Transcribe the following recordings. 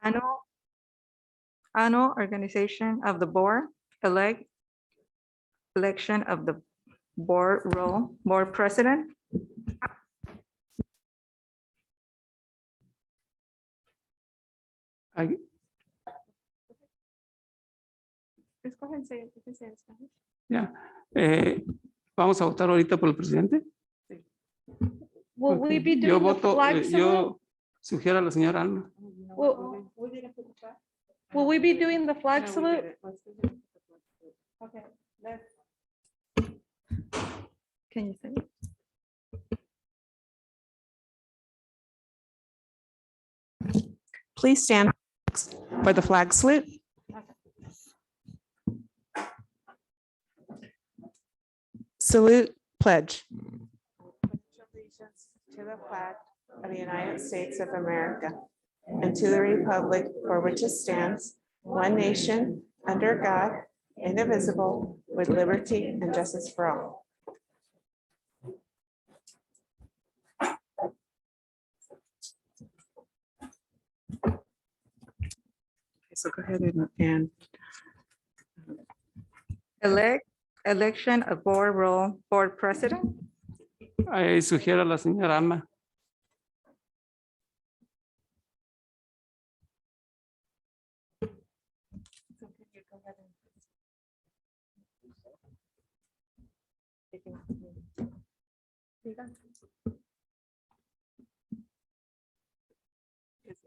Annual organization of the board, election of the board role, board president. I- Let's go ahead and say it. You can say it in Spanish. Ya. Vamos a votar ahorita por el presidente. Will Ok. we be Yo doing the voto, flag salute? yo sugiero a la señora Alma. Will we be doing the flag salute? Okay. Can you say it? Please stand for the flag salute. Salute, pledge. Allegiance to the flag of the United States of America and to the republic for which it stands, one nation, under God, indivisible, with liberty and justice for all. Okay, so go ahead and Election of board role, board president. Sugiero a la señora Alma.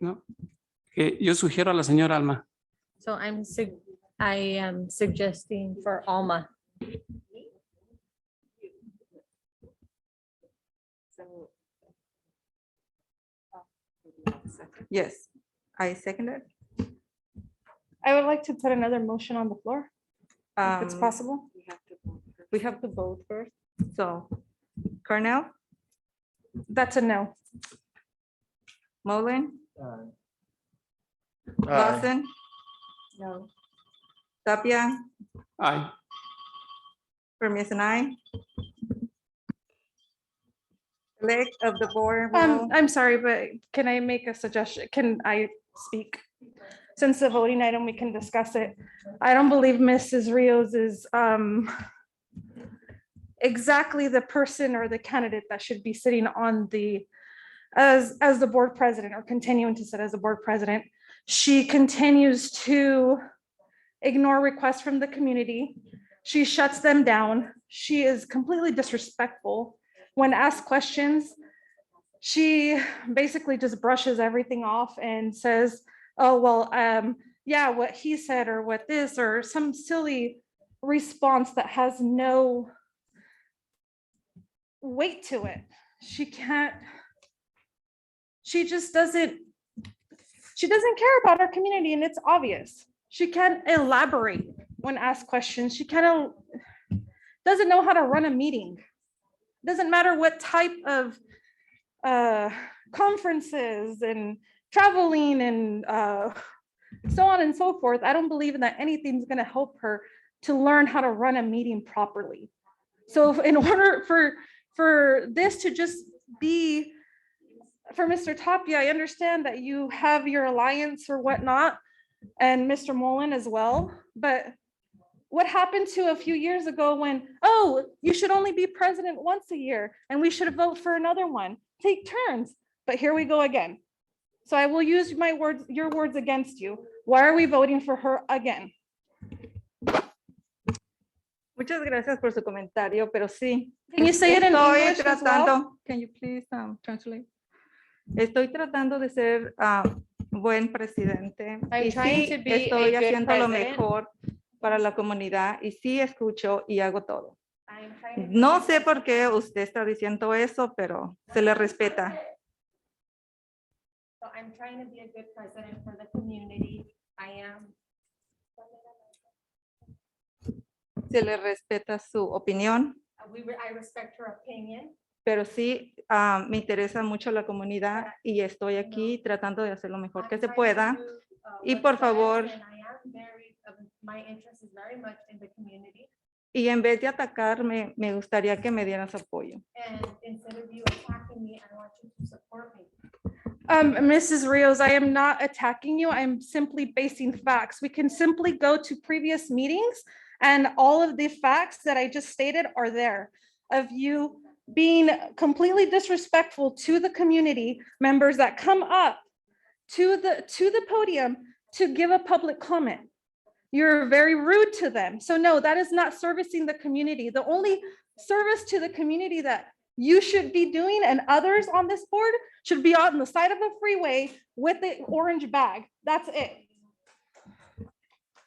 No. Yo sugiero a la señora Alma. So I am suggesting for Alma. Yes, I second it. I would like to put another motion on the floor, if it's Um, possible. We have to vote first. So Cornell, That's a no. Mullen, Lawson, No. Tapia, Ay, Permias and I. Elect of the board. role. I'm sorry, but can I make a suggestion? Can I speak? Since the voting item, we can discuss it. I don't believe Mrs. Rios is exactly the person or the candidate that should be sitting on the, as the board president or continuing to sit as the board president. She continues to ignore requests from the community. She shuts them down. She is completely disrespectful. When asked questions, she basically just brushes everything off and says, oh, well, yeah, what he said or what this, or some silly response that has no weight to it. She just doesn't care about our community, and it's obvious. She can't elaborate when asked questions. She doesn't know how to run a meeting. Doesn't matter what type of conferences and traveling and so on and so forth. I don't believe that anything's going to help her to learn how to run a meeting properly. So in order for this to just be for Mr. Tapia, I understand that you have your alliance or whatnot, and Mr. Mullen as well, but what happened to a few years ago when, oh, you should only be president once a year and we should vote for another one, take turns, but here we go again. So I will use your words against you. Why are we voting for her again? Muchas gracias por su comentario, pero sí. Can you say it in Estoy English as tratando, well? can you please translate? Estoy tratando de ser buen presidente. I'm Y trying sí, to be a estoy good haciendo lo president. mejor para la comunidad y sí escucho y hago todo. I'm trying to be No sé por qué usted está diciendo eso, pero se le respeta. So I'm trying to be a good president for the community. I am. Se le respeta su opinión, I respect her opinion. pero sí me interesa mucho la comunidad y estoy aquí tratando de hacer lo mejor que se pueda. Y por favor, My interest is very much in the community. y en vez de atacarme, me gustaría que me dieran su apoyo. And instead of you attacking me, I want you to support me. Mrs. Rios, I am not attacking you. I'm simply basing facts. We can simply go to previous meetings and all of the facts that I just stated are there of you being completely disrespectful to the community members that come up to the podium to give a public comment. You're very rude to them. So no, that is not servicing the community. The only service to the community that you should be doing and others on this board should be on the side of a freeway with the orange bag. That's it.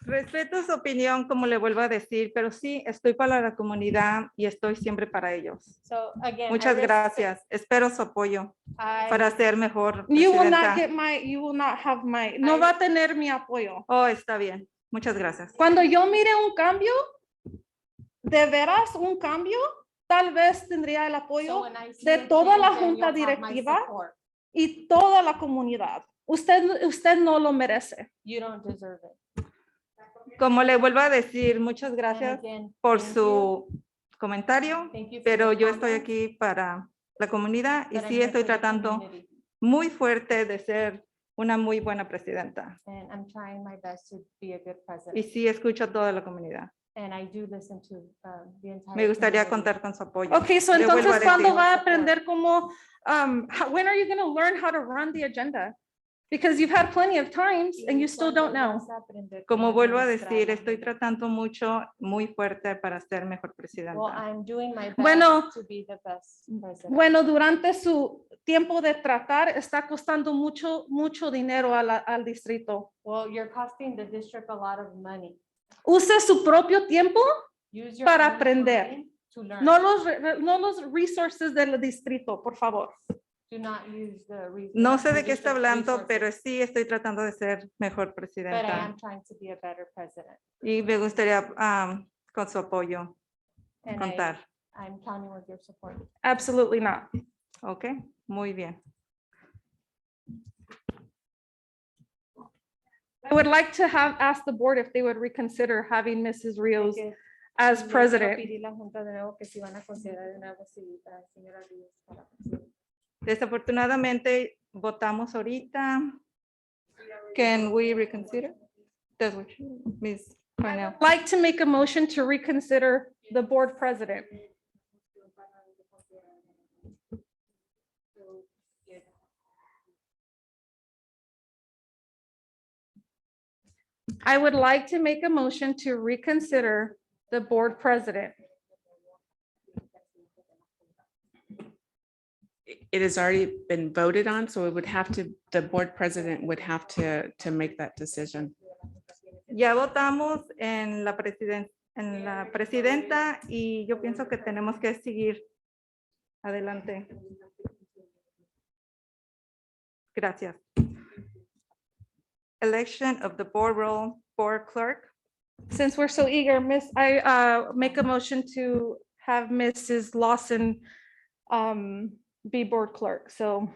Respeto su opinión, como le vuelvo a decir, pero sí, estoy para la comunidad y estoy siempre para ellos. So again, Muchas gracias. Espero su apoyo para ser mejor You will not presidenta. get my, you will not have my, no va a tener mi apoyo. Oh, está bien. Muchas gracias. Cuando yo mire un cambio, de veras un cambio, tal vez tendría el so apoyo when I see de a toda la change, then junta you'll have my directiva. support. Y toda la comunidad. Usted no lo merece. You don't deserve it. Como le vuelvo a decir, muchas And gracias again, por thank you. su comentario, Thank you for pero your yo estoy comments, aquí para la comunidad y but I'm sí here estoy for the tratando community, muy fuerte de ser una muy buena presidenta. and I'm trying my best to be a good Y president. sí escucho a toda la comunidad. And I do listen to the entire. Me gustaría community. contar con su apoyo. Okay, so Le vuelvo entonces, a ¿cuándo decir. va a aprender cómo, when are you going to learn how to run the agenda? Because you've had plenty of times and you still don't know. Vas a aprender Como cómo vuelvo a administrar decir, la estoy agenda. tratando mucho, muy fuerte para ser mejor Well, presidenta. I'm doing my best Bueno, to be the best president. Bueno, durante su tiempo de tratar, está costando mucho dinero al distrito. Well, you're costing the district a lot of money. Use su propio tiempo, Use your Para own aprender. time to learn. no los resources del distrito, por favor. Do not use the No sé the de qué está district's hablando, resources, pero sí estoy tratando de ser mejor But I presidenta. am trying to be a better president. Y me gustaría con su apoyo And contar. I'm counting with your support. Absolutely not. Ok, muy bien. I would like to ask the board if they would reconsider having Mrs. Rios as Yo quiero president. pedir la junta de nuevo que si van a considerar de nuevo si la señora Ríos para presidente. Desafortunadamente votamos ahorita. Can we reconsider? That's what Ms. Cornell. Like to make a motion to reconsider the board president. I would like to make a motion to reconsider the board president. It has already been voted on, so it would have to, the board president would have to make that decision. Ya votamos en la presidenta y yo pienso que tenemos que seguir adelante. Gracias. Election of the board clerk. Since we're so eager, I make a motion to have Mrs. Lawson be board clerk. So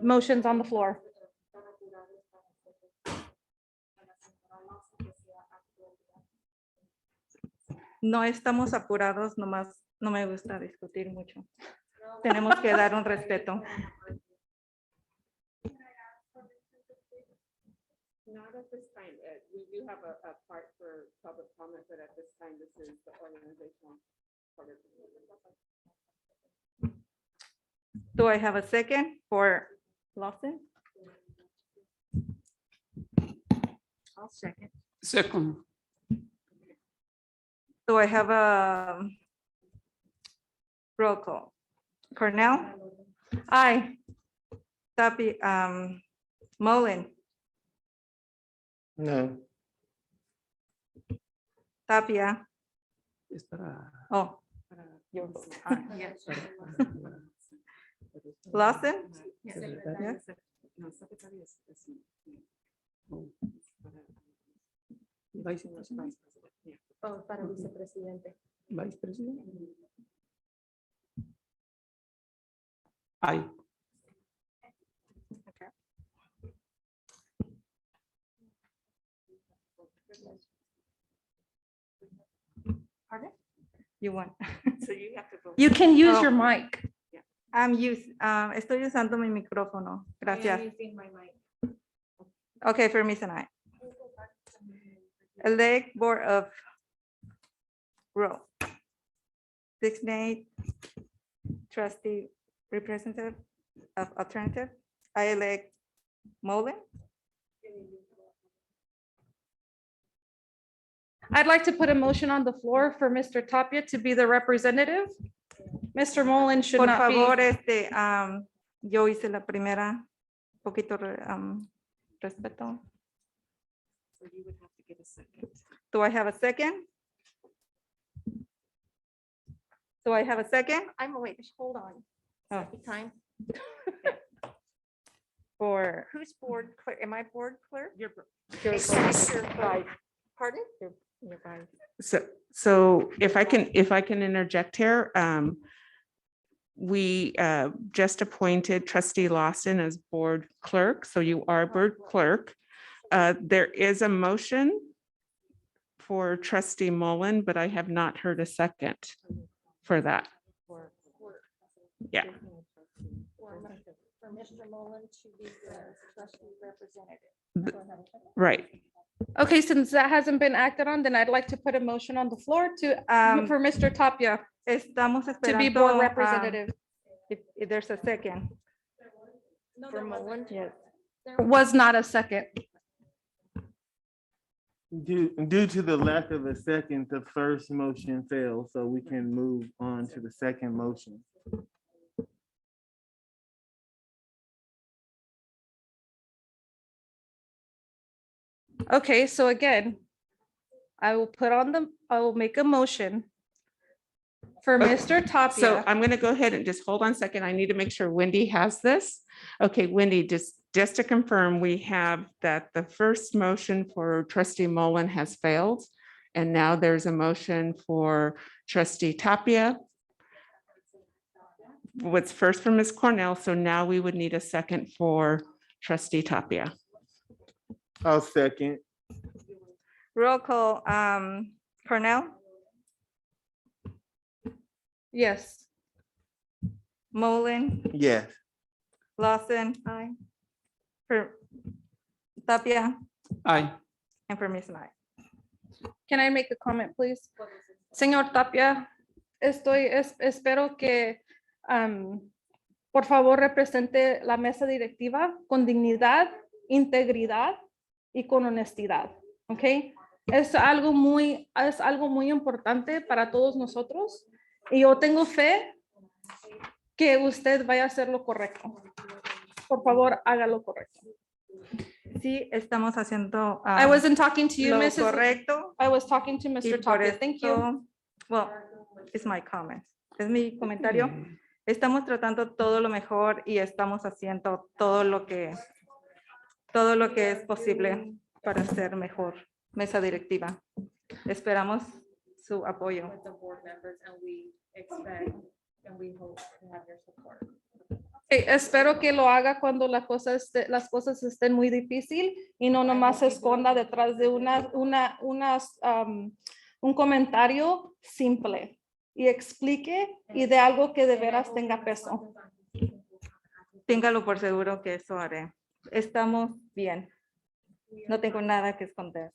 motions on the floor. No estamos apurados, nomás no me gusta discutir mucho. Tenemos que dar un respeto. Not at this time. We do have a part for public comment, but at this time, this is the organizational part of the meeting. Do I have a second for Lawson? I'll second. Second, Do I have a roll call? Cornell, Aye. Tapi, Mullen, No, Tapia, es para- oh, your vote. Yes. Lawson? Yes. No, secretary is. Vice President. Oh, para vicepresidente. Vice President. Aye. You won. So you have to vote. You can use Oh. your mic. Estoy usando mi micrófono. Gracias. Okay, permiso, I. Elect Board of Row. Designate trustee representative of alternative. I elect Mullen. I'd like to put a motion on the floor for Mr. Tapia to be the representative. Mr. Mullen should Por not favor, be. yo hice la primera, poquito respeto. Do I have a second? Do I have a second? I'm wait, hold on. Oh. Second time. For Who's board clerk? Am I board clerk? Your Pardon? So if I can interject here, we just appointed trustee Lawson as board clerk, so you are board clerk. There is a motion for trustee Mullen, but I have not heard a second for that. Yeah. For Mr. Mullen to be the trustee representative. Right. Okay, since that hasn't been acted on, then I'd like to put a motion on the floor to, for Mr. Tapia Estamos to be board esperando, representative. if there's a second. For Mullen. Yes. There was not a second. Due to the lack of a second, the first motion failed, so we can move on to the second motion. Okay, so again, I will make a motion for Okay, Mr. So Tapia. I'm going to go ahead and just hold on a second. I need to make sure Wendy has this. Okay, Wendy, just to confirm, we have that the first motion for trustee Mullen has failed. And now there's a motion for trustee Tapia. What's first from Ms. Cornell, so now we would need a second for trustee Tapia. I'll second. Roll call, Cornell, Yes. Mullen, Yes. Lawson. Aye. For Tapia Aye. and for Miss Knight. Can I make a comment, please? Señor Tapia, espero que, por favor, represente la mesa directiva con dignidad, integridad y con honestidad, ¿ok? Es algo muy importante para todos nosotros y yo tengo fe que usted vaya a hacer lo correcto. Por favor, haga lo correcto. Sí, estamos haciendo I wasn't talking to you, lo Mrs. correcto. I was talking to y Mr. por Tapia. Thank you. esto- Well, it's my comment. Es mi comentario. Estamos tratando todo lo mejor y estamos haciendo todo lo que es posible para ser mejor mesa directiva. Esperamos su apoyo. With the board members and we expect and we hope to have your support. Espero que lo haga cuando las cosas estén muy difícil y no nomás se esconda detrás de un comentario simple y explique y de algo que de veras tenga peso. Téngalo por seguro que eso haré. Estamos bien. No tengo nada que esconder.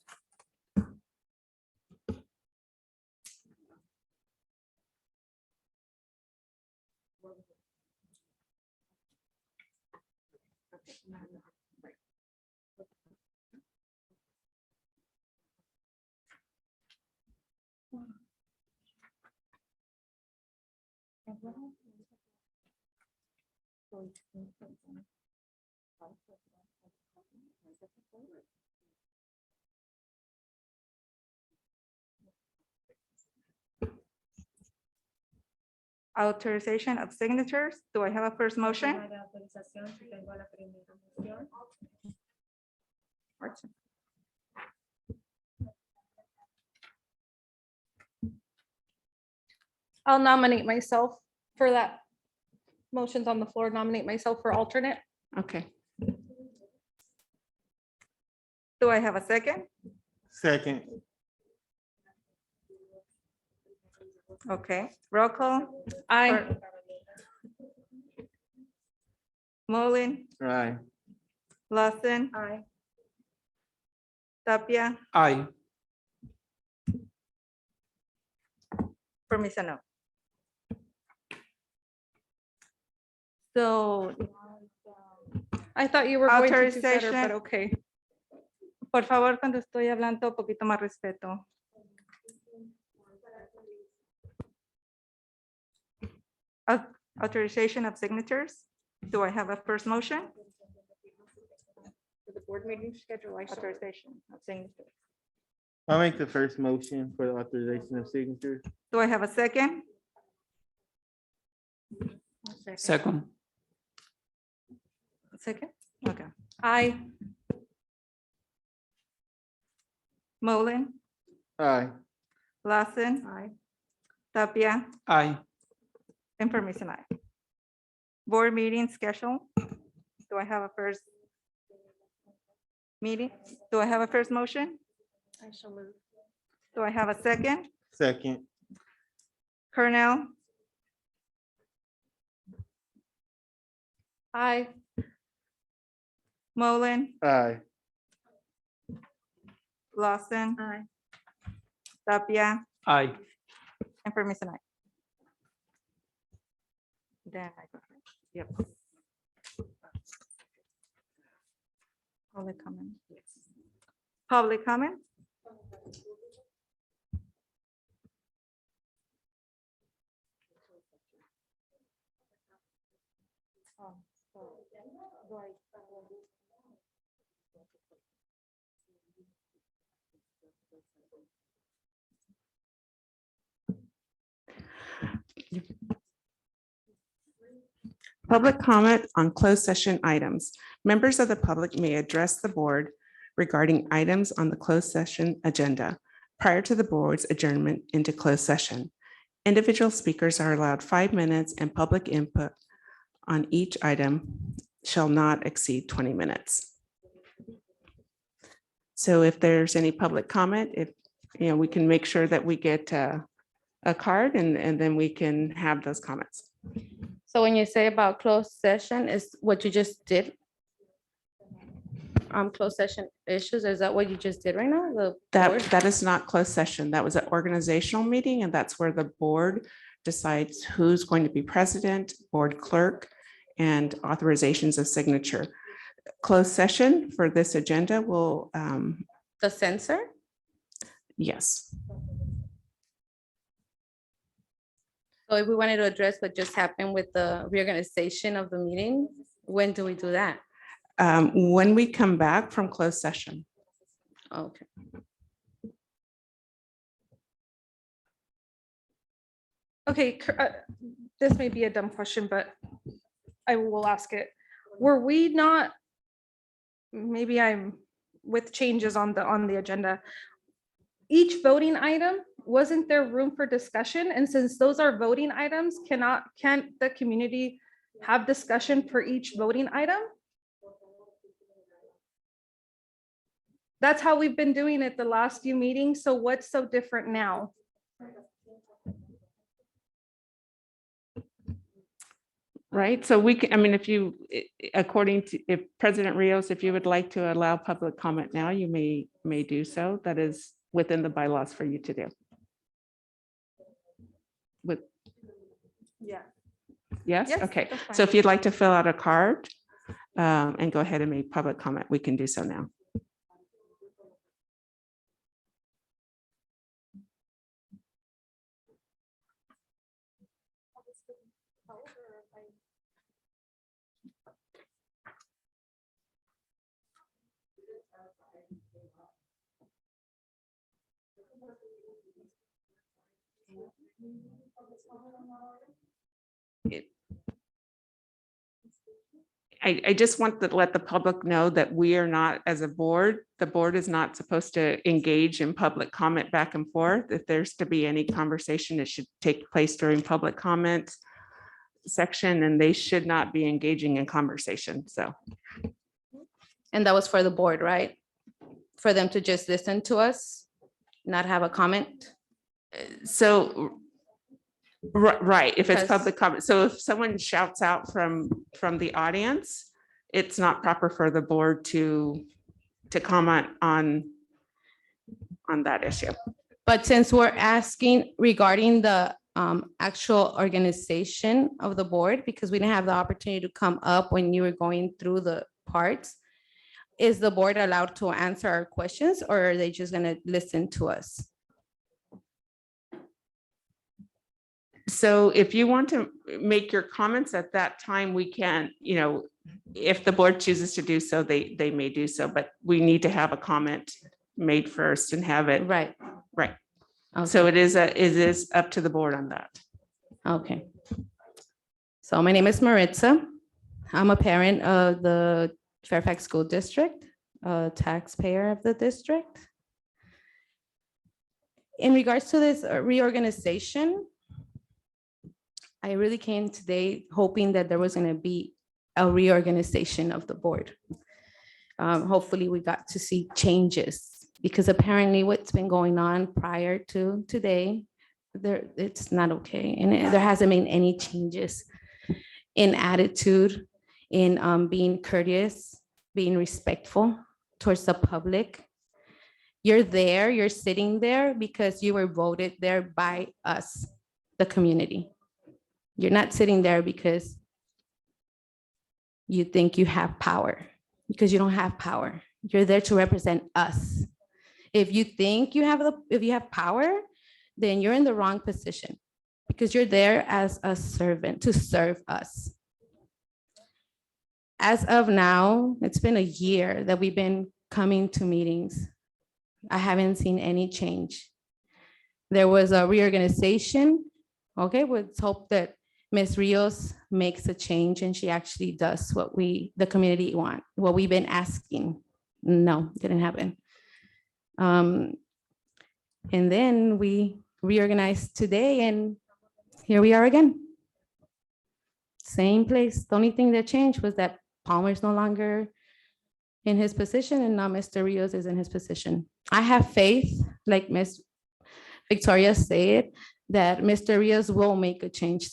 Authorization of signatures. Do I have a first motion? De autorización, si tengo la primera moción. I'll nominate myself for that. Motions on the floor, nominate myself for alternate. Okay, Do I have a second? Second. Okay, roll call. I, Or- Mullen, Aye. Lawson, Aye. Tapia, Aye. permiso no. So, I thought you were going to do better, Authorization. but okay. por favor, cuando estoy hablando, un poquito más respeto. Authorization of signatures. Do I have a first motion? For the board meeting schedule, I saw it. Authorization of signatures. I'll make the first motion for the authorization of signatures. Do I have a second? Second. Second? Okay. I, Mullen, Aye. Lawson, Aye. Tapia, Aye. and permission I. Board meeting schedule. Do I have a first meeting? Do I have a first motion? I shall move. Do I have a second? Second. Cornell, I, Mullen, Aye. Lawson, Aye. Tapia, Aye. and permission I. Then I go. Yep. Public comment. Public comment. Public comment on closed session items. Members of the public may address the board regarding items on the closed session agenda prior to the board's adjournment into closed session. Individual speakers are allowed 5 minutes and public input on each item shall not exceed 20 minutes. So if there's any public comment, we can make sure that we get a card and then we can have those comments. So when you say about closed session, is what you just did? Closed session issues, is that what you just did right now? The board? That is not closed session. That was an organizational meeting, and that's where the board decides who's going to be president, board clerk, and authorizations of signature. Closed session for this agenda will, The censor? yes. So if we wanted to address what just happened with the reorganization of the meeting, when do we do that? When we come back from closed session. Okay. okay, this may be a dumb question, but I will ask it. Were we not, maybe I'm with changes on the agenda. Each voting item, wasn't there room for discussion? And since those are voting items, can't the community have discussion for each voting item? That's how we've been doing it the last few meetings. So what's so different now? Right, so we can, if you, according to, if President Rios, if you would like to allow public comment now, you may do so. That is within the bylaws for you to do. With, Yeah. yes, Yes, okay. that's fine. So if you'd like to fill out a card and go ahead and make public comment, we can do so now. I just want to let the public know that we are not, as a board, the board is not supposed to engage in public comment back and forth. If there's to be any conversation, it should take place during public comment section, and they should not be engaging in conversation, so. And that was for the board, right? For them to just listen to us, not have a comment? So Right, if it's Because- public comment. So if someone shouts out from the audience, it's not proper for the board to comment on that issue. But since we're asking regarding the actual organization of the board, because we didn't have the opportunity to come up when you were going through the parts, is the board allowed to answer our questions, or are they just gonna listen to us? So if you want to make your comments at that time, we can, if the board chooses to do so, they may do so, but we need to have a comment made first and have it. Right. Right. Okay. So it is up to the board on that. Okay. So my name is Maritza. I'm a parent of the Fairfax School District, a taxpayer of the district. In regards to this reorganization, I really came today hoping that there was going to be a reorganization of the board. Hopefully we got to see changes, because apparently what's been going on prior to today, it's not okay. And there hasn't been any changes in attitude, in being courteous, being respectful towards the public. You're sitting there because you were voted there by us, the community. You're not sitting there because you think you have power, because you don't have power. You're there to represent us. If you think if you have power, then you're in the wrong position, because you're there as a servant to serve us. As of now, it's been a year that we've been coming to meetings. I haven't seen any change. There was a reorganization. Okay, let's hope that Ms. Rios makes a change and she actually does what the community want, what we've been asking. No, didn't happen. And then we reorganized today, and here we are again. Same place. The only thing that changed was that Palmer's no longer in his position, and now Mr. Rios is in his position. I have faith, like Ms. Victoria said, that Mr. Rios will make a change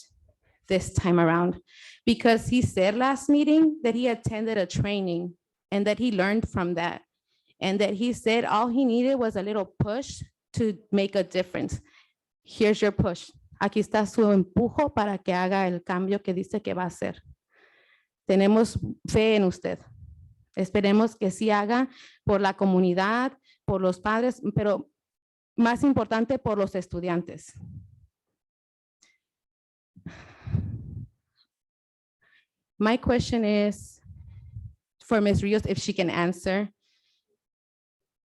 this time around, because he said last meeting that he attended a training and that he learned from that, and that he said all he needed was a little push to make a difference. Here's your push. Aquí está su empujo para que haga el cambio que dice que va a hacer. Tenemos fe en usted. Esperemos que sí haga por la comunidad, por los padres, pero más importante por los estudiantes. My question is for Ms. Rios, if she can answer.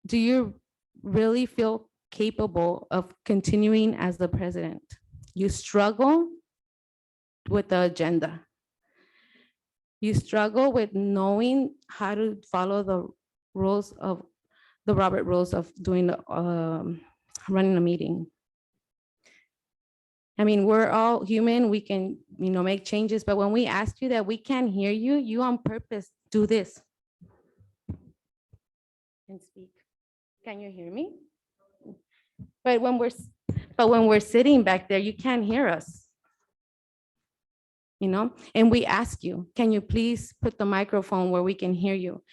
Do you really feel capable of continuing as the president? You struggle with the agenda. You struggle with knowing how to follow the rules of the Robert rules of doing running a meeting. I mean, we're all human. We can, make changes, but when we ask you that we can't hear you, you on purpose do this and speak. Can you hear me? But when we're sitting back there, you can't hear us. And we ask you, can you please put the microphone where we can hear you?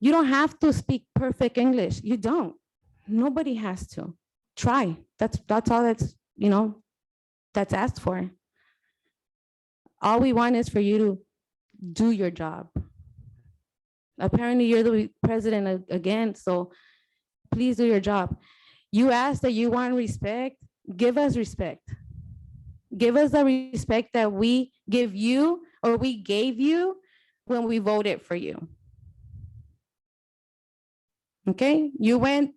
You don't have to speak perfect English. You don't. Nobody has to. Try. That's all that's asked for. All we want is for you to do your job. Apparently you're the president again, so please do your job. You asked that you want respect, give us respect. Give us the respect that we give you, or we gave you when we voted for you. Okay, you went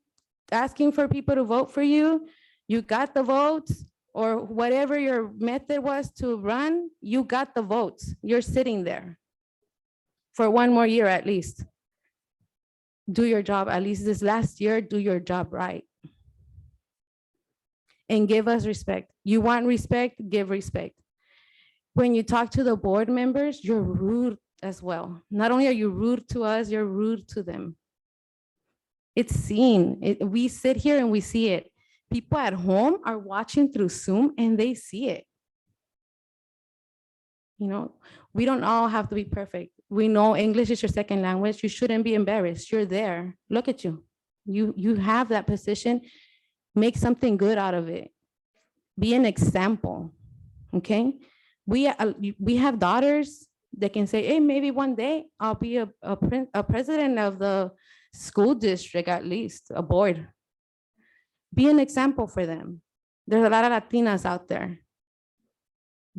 asking for people to vote for you, you got the votes, or whatever your method was to run, you got the votes. You're sitting there for one more year at least. Do your job, at least this last year, do your job right. And give us respect. You want respect, give respect. When you talk to the board members, you're rude as well. Not only are you rude to us, you're rude to them. It's seen. We sit here and we see it. People at home are watching through Zoom and they see it. You know, we don't all have to be perfect. We know English is your second language. You shouldn't be embarrassed. You're there. Look at you. You have that position. Make something good out of it. Be an example. Okay. We have daughters that can say, hey, maybe one day I'll be a president of the school district, at least a board. Be an example for them. There's a lot of Latinas out there.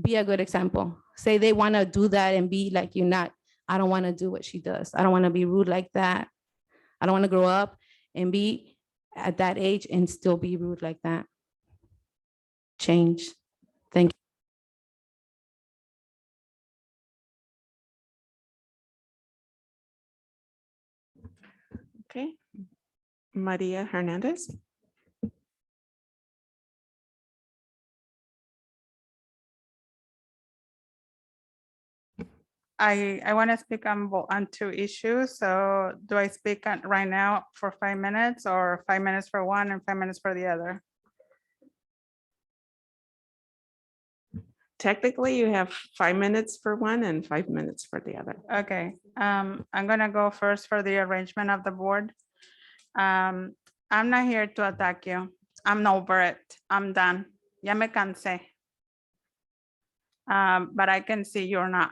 Be a good example. Say they want to do that and be like you, not, I don't want to do what she does. I don't want to be rude like that. I don't want to grow up and be at that age and still be rude like that. Change. Thank you. Okay. Maria Hernandez. I want to speak on two issues. So do I speak right now for 5 minutes or 5 minutes for one and 5 minutes for the other? Technically, you have 5 minutes for one and 5 minutes for the other. Okay, I'm gonna go first for the arrangement of the board. I'm not here to attack you. I'm over it. I'm done. Ya me cansé. But I can see you're not.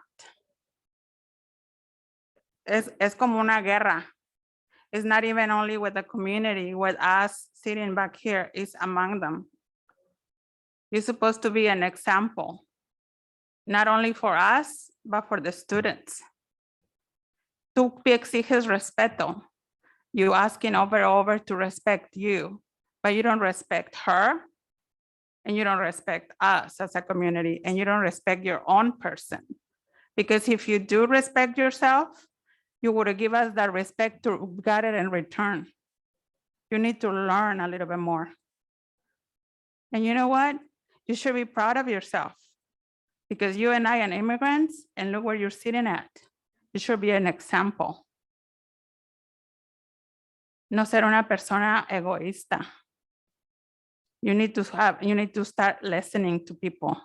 Es como una guerra. It's not even only with the community, with us sitting back here, it's among them. You're supposed to be an example, not only for us, but for the students. Tú exiges respeto. You asking over and over to respect you, but you don't respect her, and you don't respect us as a community, and you don't respect your own person. Because if you do respect yourself, you would give us that respect to get it in return. You need to learn a little bit more. And you know what? You should be proud of yourself because you and I are immigrants and look where you're sitting at. You should be an example. No ser una persona egoísta. You need to start listening to people.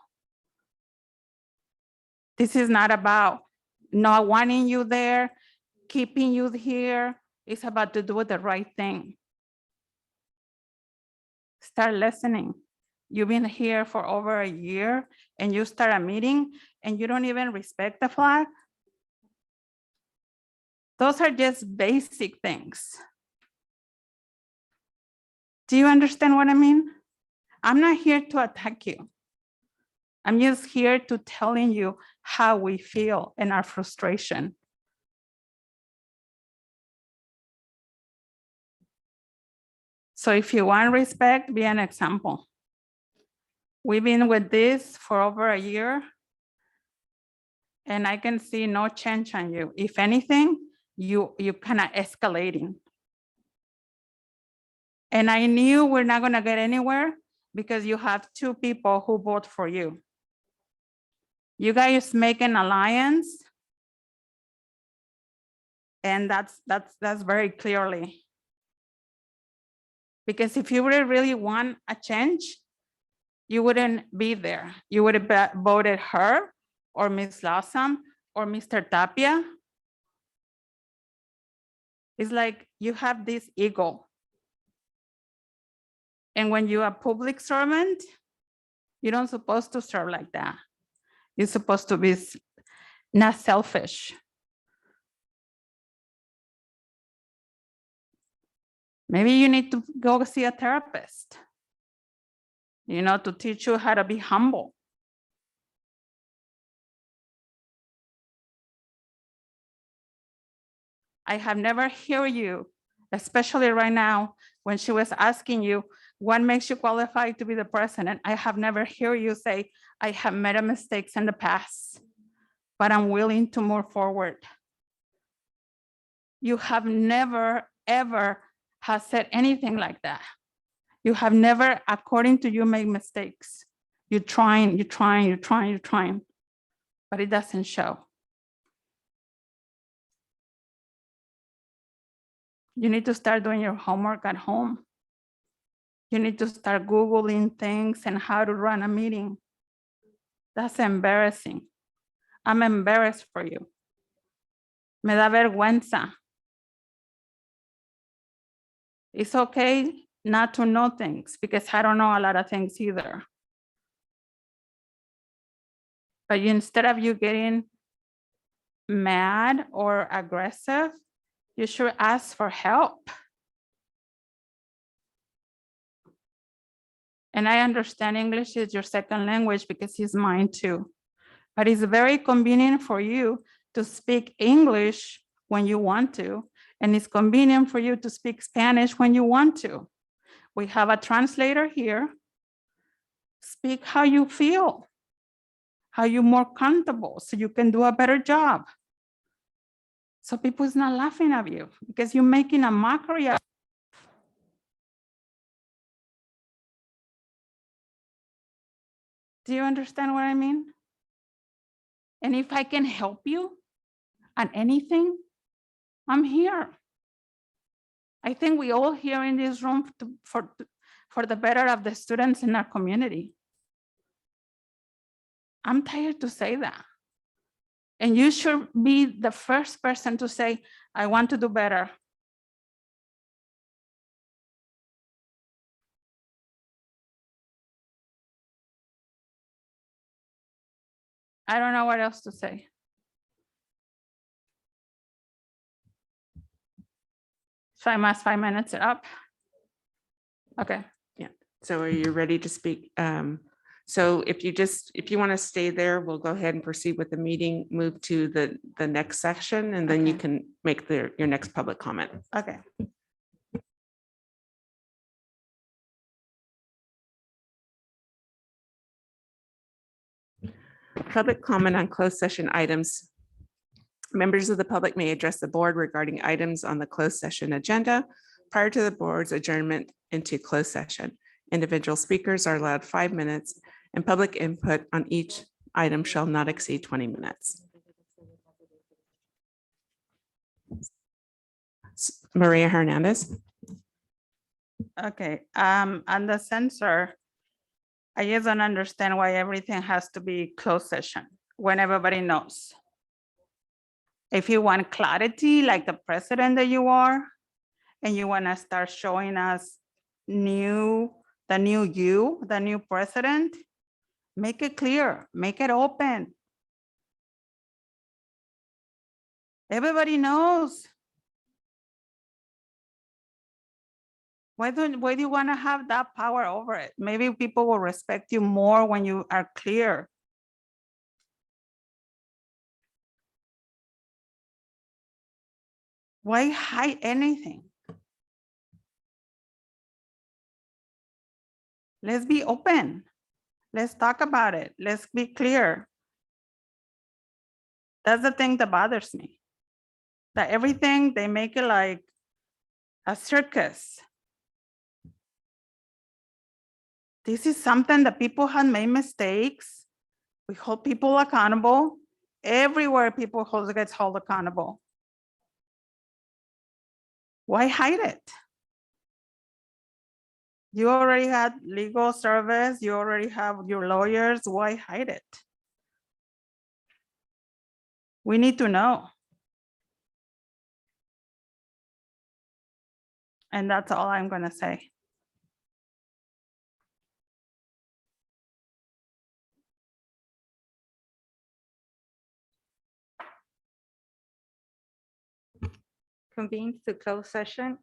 This is not about not wanting you there, keeping you here. It's about to do the right thing. Start listening. You've been here for over a year and you start a meeting and you don't even respect the flag. Those are just basic things. Do you understand what I mean? I'm not here to attack you. I'm just here to telling you how we feel and our frustration. So if you want respect, be an example. We've been with this for over a year and I can see no change on you. If anything, you kind of escalating. And I knew we're not gonna get anywhere because you have two people who vote for you. You guys make an alliance and that's very clearly. Because if you really want a change, you wouldn't be there. You would have voted her or Ms. Lawson or Mr. Tapia. It's like you have this ego. And when you're a public servant, you don't supposed to serve like that. You're supposed to be not selfish. Maybe you need to go see a therapist, you know, to teach you how to be humble. I have never heard you, especially right now, when she was asking you, what makes you qualified to be the president? I have never heard you say, I have made mistakes in the past, but I'm willing to move forward. You have never, ever has said anything like that. You have never, according to you, made mistakes. You're trying, but it doesn't show. You need to start doing your homework at home. You need to start Googling things and how to run a meeting. That's embarrassing. I'm embarrassed for you. Me da vergüenza. It's okay not to know things because I don't know a lot of things either. But instead of you getting mad or aggressive, you should ask for help. And I understand English is your second language because it's mine too. But it's very convenient for you to speak English when you want to, and it's convenient for you to speak Spanish when you want to. We have a translator here. Speak how you feel, how you're more comfortable, so you can do a better job. So people is not laughing at you because you're making a mockery of. Do you understand what I mean? And if I can help you on anything, I'm here. I think we all here in this room for the better of the students in our community. I'm tired to say that. And you should be the first person to say, I want to do better. I don't know what else to say. So I must 5 minutes it up. Okay. So are you ready to speak? So if you want to stay there, we'll go ahead and proceed with the meeting, move to the next section, and then you Okay. can make your next public comment. Okay. Public comment on closed session items. Members of the public may address the board regarding items on the closed session agenda prior to the board's adjournment into closed session. Individual speakers are allowed 5 minutes, and public input on each item shall not exceed 20 minutes. Maria Hernandez. Okay. On the censor, I just don't understand why everything has to be closed session when everybody knows. If you want clarity, like the president that you are, and you want to start showing us the new you, the new president, make it clear, make it open. Everybody knows. Why do you want to have that power over it? Maybe people will respect you more when you are clear. Why hide anything? Let's be open. Let's talk about it. Let's be clear. That's the thing that bothers me. That everything, they make it like a circus. This is something that people have made mistakes. We hold people accountable. Everywhere people gets held accountable. Why hide it? You already had legal service. You already have your lawyers. Why hide it? We need to know. And that's all I'm going to say. Convene to close session.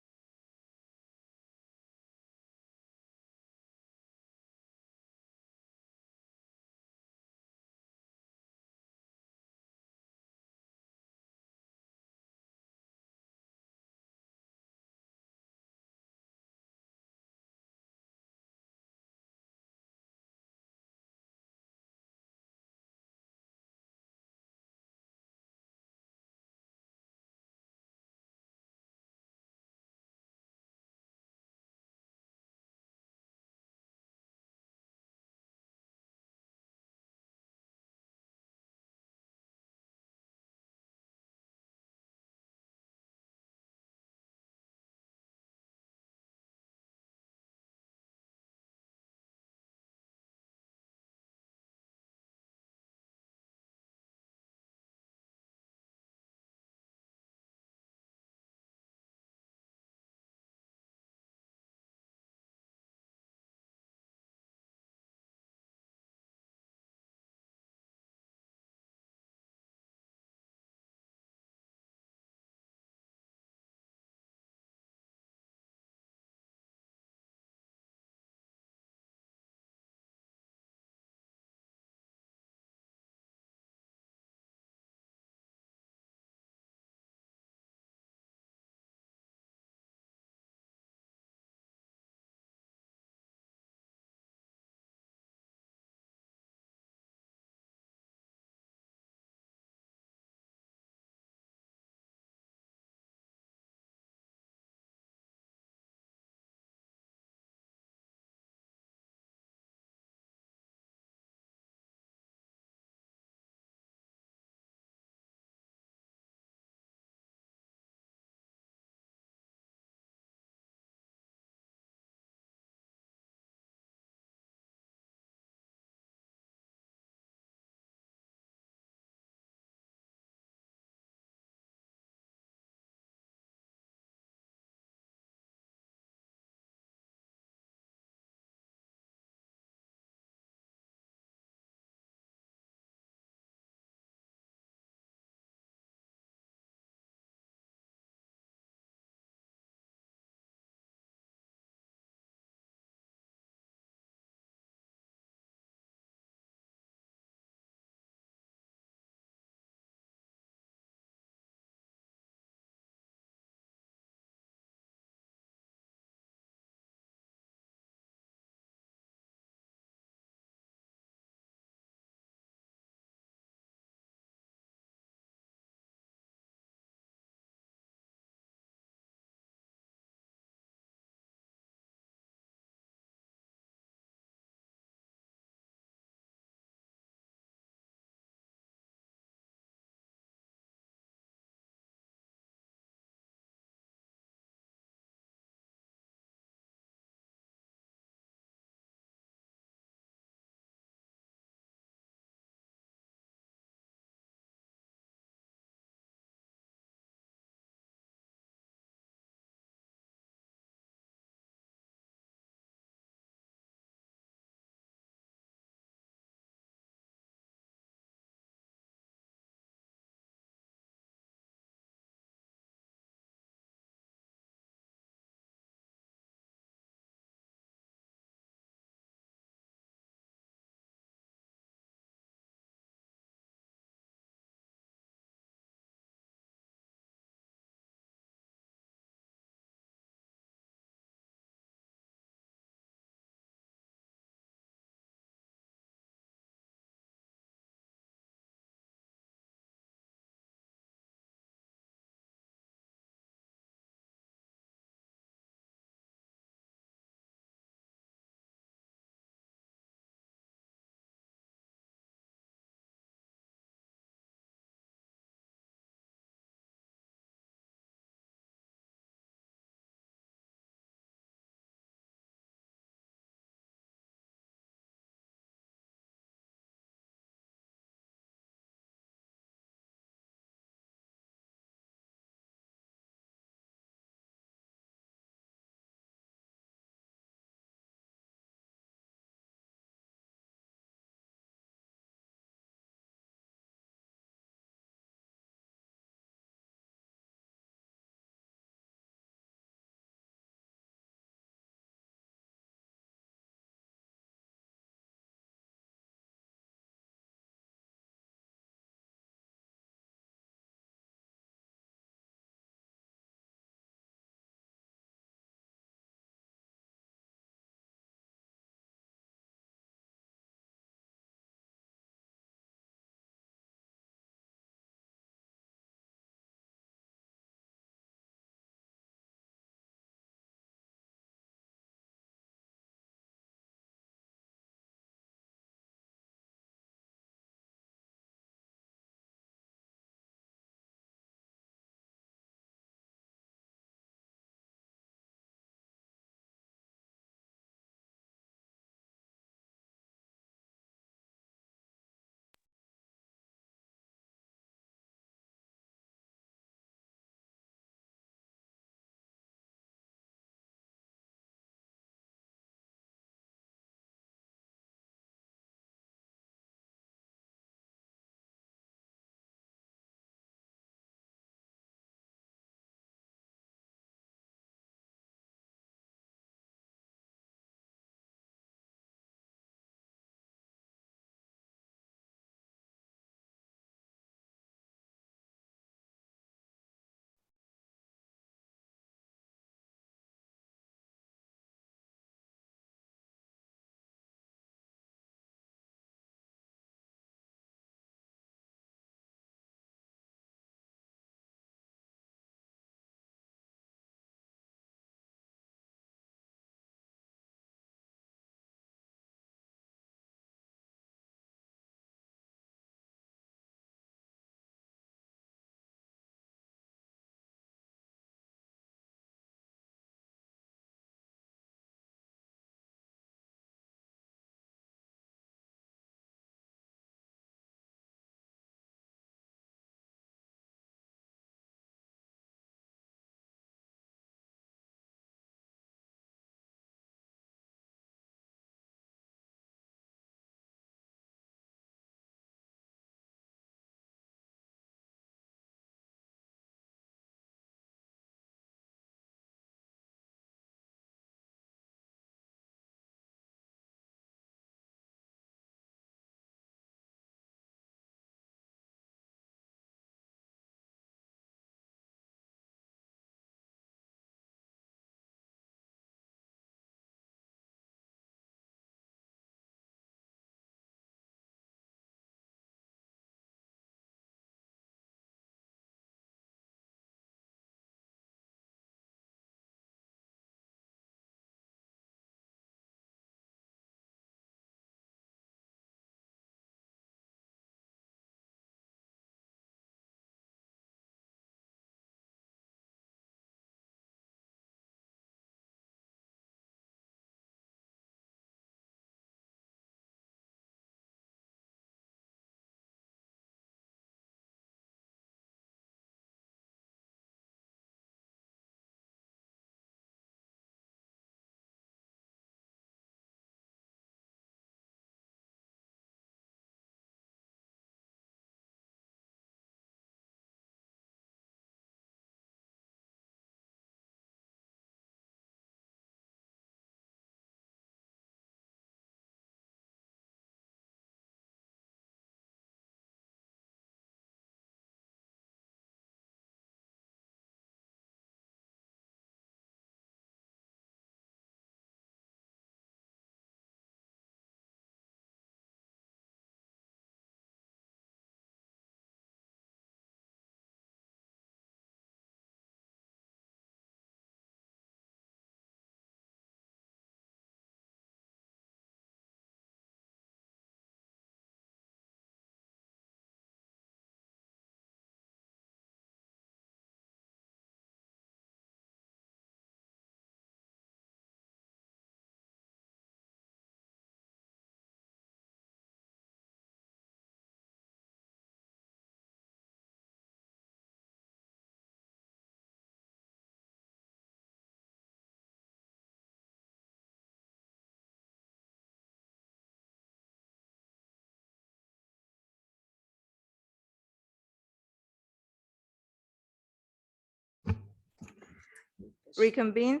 reconvene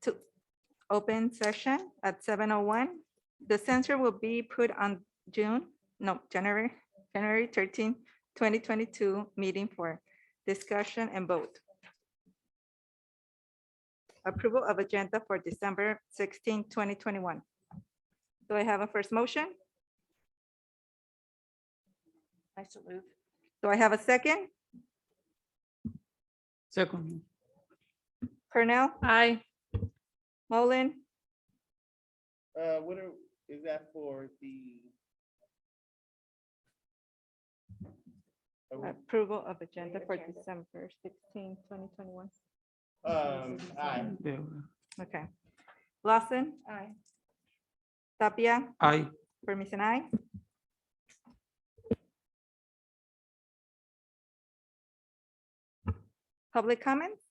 to open session at 7:01. The censure will be put on January 13, 2022 meeting for discussion and vote. Approval of agenda for December 16, 2021. Do I have a first motion? I salute. Do I have a second? Second. Purnell, Aye. Mullen, Is that for the? approval of agenda for December 16, 2021. Aye. Yeah. Okay. Lawson, Aye. Tapia, Aye. Permission I. Public comments?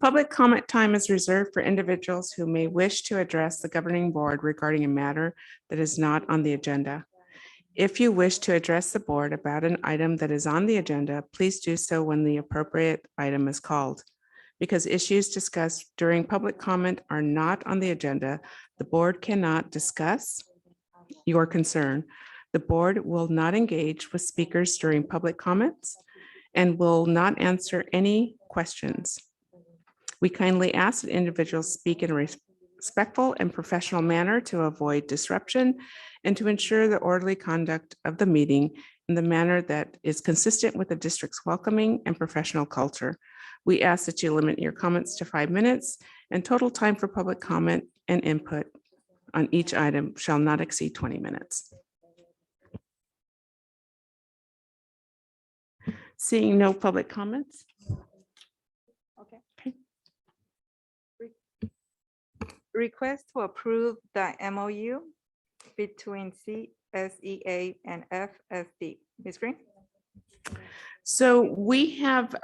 Public comment time is reserved for individuals who may wish to address the governing board regarding a matter that is not on the agenda. If you wish to address the board about an item that is on the agenda, please do so when the appropriate item is called. Because issues discussed during public comment are not on the agenda, the board cannot discuss your concern. The board will not engage with speakers during public comments and will not answer any questions. We kindly ask that individuals speak in a respectful and professional manner to avoid disruption and to ensure the orderly conduct of the meeting in the manner that is consistent with the district's welcoming and professional culture. We ask that you limit your comments to 5 minutes, and total time for public comment and input on each item shall not exceed 20 minutes. Seeing no public comments. Request to approve the MOU between CSEA and FSD. Ms. Green? So we have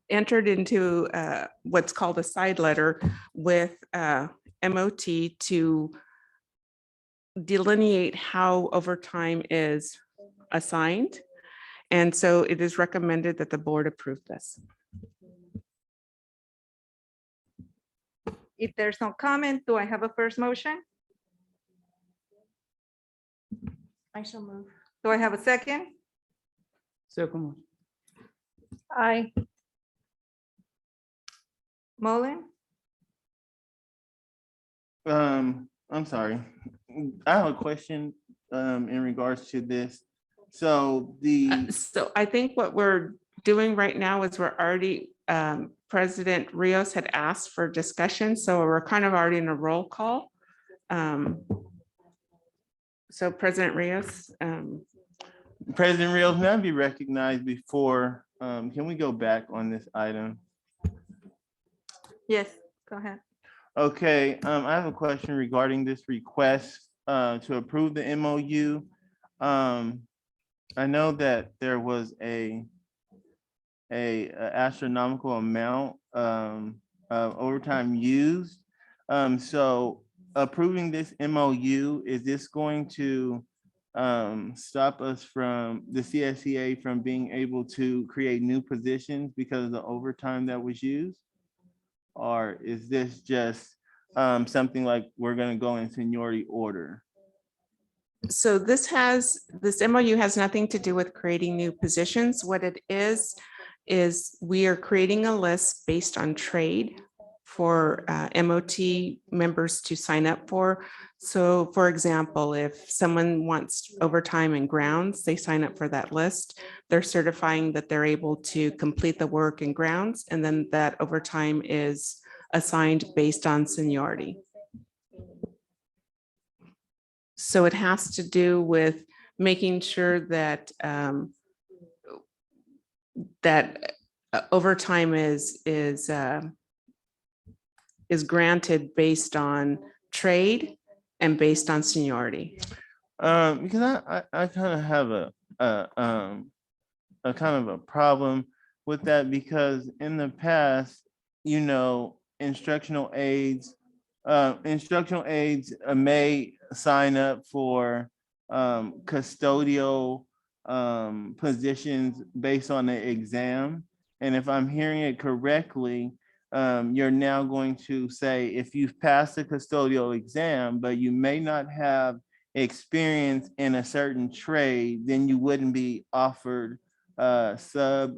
entered into what's called a side letter with MOT to delineate how overtime is assigned. And so it is recommended that the board approve this. If there's no comment, do I have a first motion? I shall move. Do I have a second? Second. Aye. Mullen, I'm sorry. I have a question in regards to this. So So I think what we're doing right now is we're already, President Rios had asked for discussion, so we're kind of already in a roll call. So President Rios, President Reels, may I be recognized before, can we go back on this item? yes, go ahead. Okay, I have a question regarding this request to approve the MOU. I know that there was a astronomical amount of overtime used. So approving this MOU, is this going to stop us from the CSEA from being able to create new positions because of the overtime that was used? Or is this just something like we're gonna go in seniority order? so this MOU has nothing to do with creating new positions. What it is we are creating a list based on trade for MOT members to sign up for. So for example, if someone wants overtime in grounds, they sign up for that list. They're certifying that they're able to complete the work in grounds, and then that overtime is assigned based on seniority. So it has to do with making sure that overtime is granted based on trade and based on seniority. Because I kind of have a kind of a problem with that, because in the past, you know, instructional aides may sign up for custodial positions based on the exam. And if I'm hearing it correctly, you're now going to say, if you've passed the custodial exam, but you may not have experience in a certain trade, then you wouldn't be offered a sub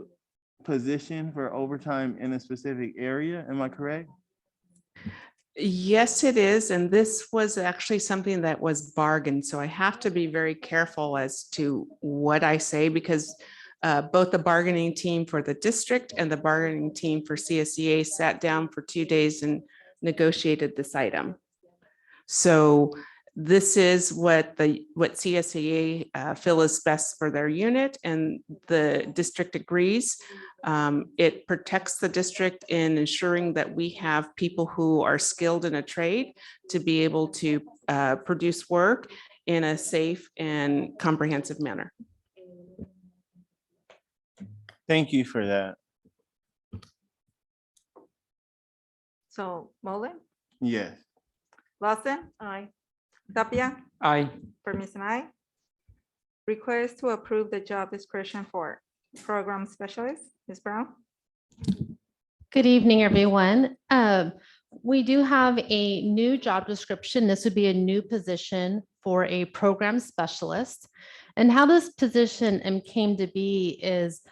position for overtime in a specific area. Am I correct? Yes, it is. And this was actually something that was bargained. So I have to be very careful as to what I say, because both the bargaining team for the district and the bargaining team for CSEA sat down for 2 days and negotiated this item. So this is what CSEA feel is best for their unit, and the district agrees. It protects the district in ensuring that we have people who are skilled in a trade to be able to produce work in a safe and comprehensive manner. Thank you for that. So Mullen, Yes. Lawson, Aye. Tapia, Aye. Permiso, aye. Request to approve the job description for program specialist, Ms. Brown. Good evening, everyone. We do have a new job description. This would be a new position for a program specialist. And how this position came to be is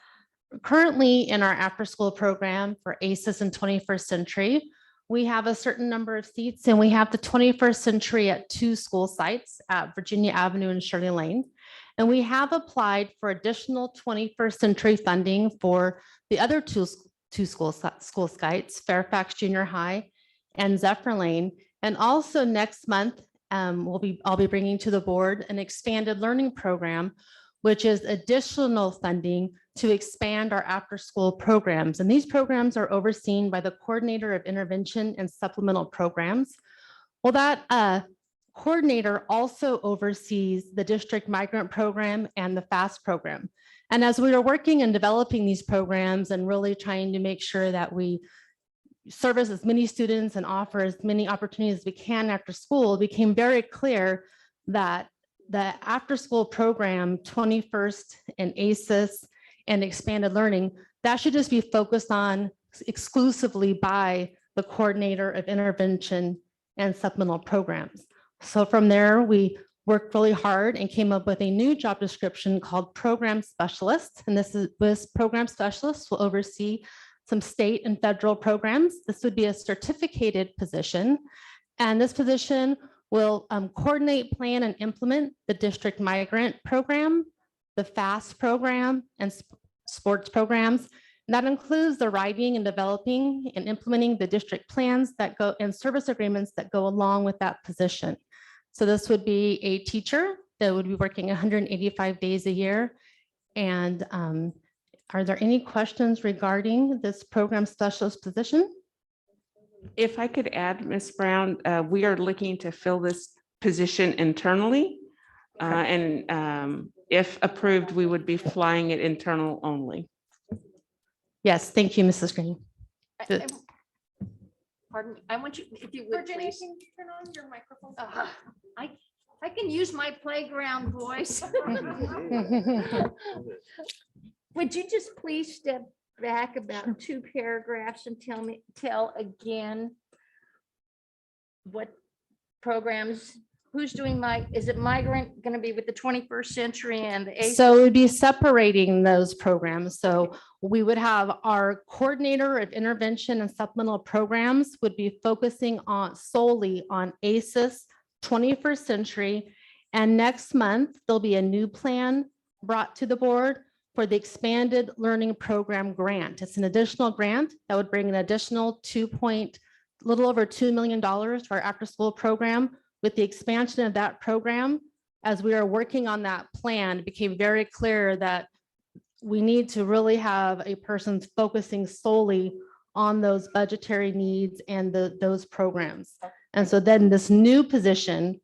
currently in our after-school program for ACES in 21st Century, we have a certain number of seats, and we have the 21st Century at 2 school sites at Virginia Avenue and Shirley Lane. And we have applied for additional 21st Century funding for the other two school sites, Fairfax Junior High and Zephyr Lane. And also next month, I'll be bringing to the board an expanded learning program, which is additional funding to expand our after-school programs. And these programs are overseen by the Coordinator of Intervention and Supplemental Programs. Well, that coordinator also oversees the District Migrant Program and the FAST program. And as we are working and developing these programs and really trying to make sure that we service as many students and offer as many opportunities as we can after school, it became very clear that the after-school program, 21st and ACES and expanded learning, that should just be focused on exclusively by the Coordinator of Intervention and Supplemental Programs. So from there, we worked really hard and came up with a new job description called Program Specialist. And this Program Specialist will oversee some state and federal programs. This would be a certificated position. And this position will coordinate, plan, and implement the District Migrant Program, the FAST program, and sports programs. And that includes the writing and developing and implementing the district plans that go and service agreements that go along with that position. So this would be a teacher that would be working 185 days a year. And are there any questions regarding this program specialist position? If I could add, Ms. Brown, we are looking to fill this position internally. And if approved, we would be flying it internal only. Yes, thank you, Mrs. Green. Good. Pardon me, I want you, if you would, Virginia, please. can you turn on your microphone? I can use my playground voice. Would you just please step back about 2 paragraphs and tell again what programs, who's doing is it migrant going to be with the 21st Century and the ACES? So it would be separating those programs. So we would have our Coordinator of Intervention and Supplemental Programs would be focusing on solely on ACES 21st Century. And next month, there'll be a new plan brought to the board for the Expanded Learning Program grant. It's an additional grant that would bring an additional little over $2 million to our after-school program. With the expansion of that program, as we are working on that plan, it became very clear that we need to really have a person focusing solely on those budgetary needs and those programs. And so then this new position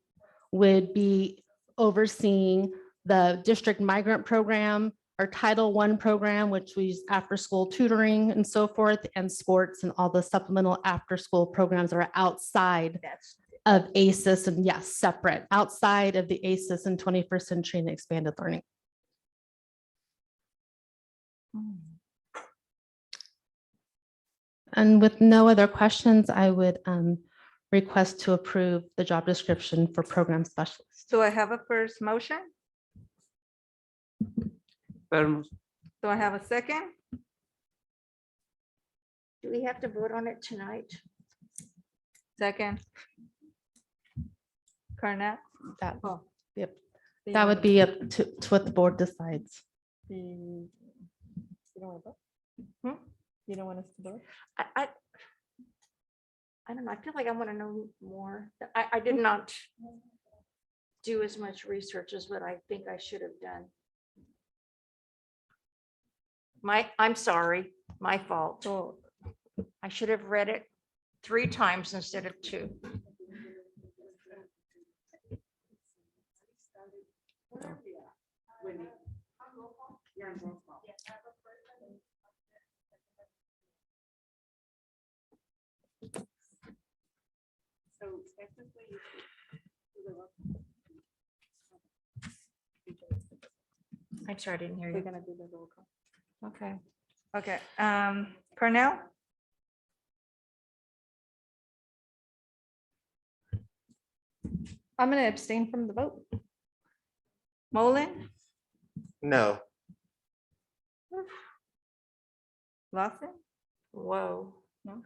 would be overseeing the District Migrant Program, our Title I program, which we use after-school tutoring and so forth, and sports and all the supplemental after-school programs that are outside of ACES and yes, separate, outside of the ACES and 21st Century and expanded learning. And with no other questions, I would request to approve the job description for program specialist. Do I have a first motion? Pero Do I have a second? Do we have to vote on it tonight? Second. Cornell? That, Oh. yep, Do you that would wanna- be up to what the board decides. You don't want to vote? You don't want us to vote? I don't know. I feel like I want to know more. I did not do as much research as what I think I should have done. I'm sorry, my fault. So I should have read it 3 times instead of 2. I'm sorry, I didn't hear we're you. gonna do the roll call. Okay, okay. Cornell? I'm going to abstain from the vote. Mullen? No. Lawson? Whoa. No?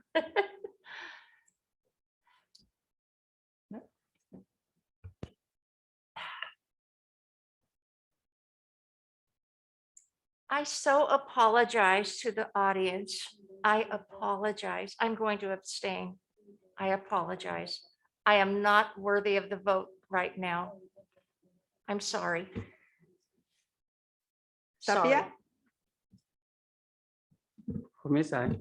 I so apologize to the audience. I apologize. I'm going to abstain. I apologize. I am not worthy of the vote right now. I'm sorry. Sorry. Tapia? for me, side.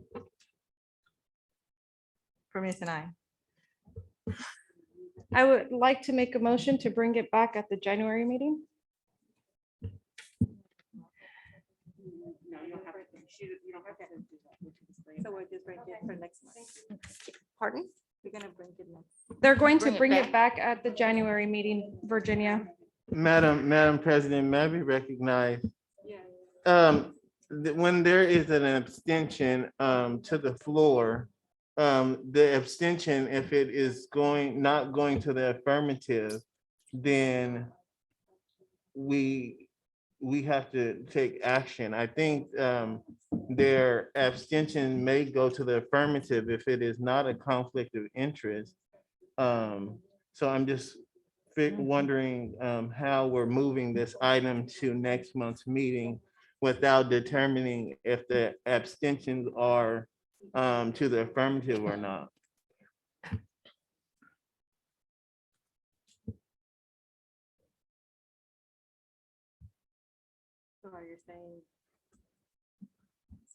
For me, it's an aye. I would like to make a motion to bring it back at the January meeting. So we'll just bring it for next month. Pardon? We're gonna bring it next. They're going to Bring it bring it back at the January meeting, Virginia. Madam President, may I be recognized? When there is an abstention to the floor, the abstention, if it is not going to the affirmative, then we have to take action. I think their abstention may go to the affirmative if it is not a conflict of interest. So I'm just wondering how we're moving this item to next month's meeting without determining if the abstentions are to the affirmative or not. So are you saying?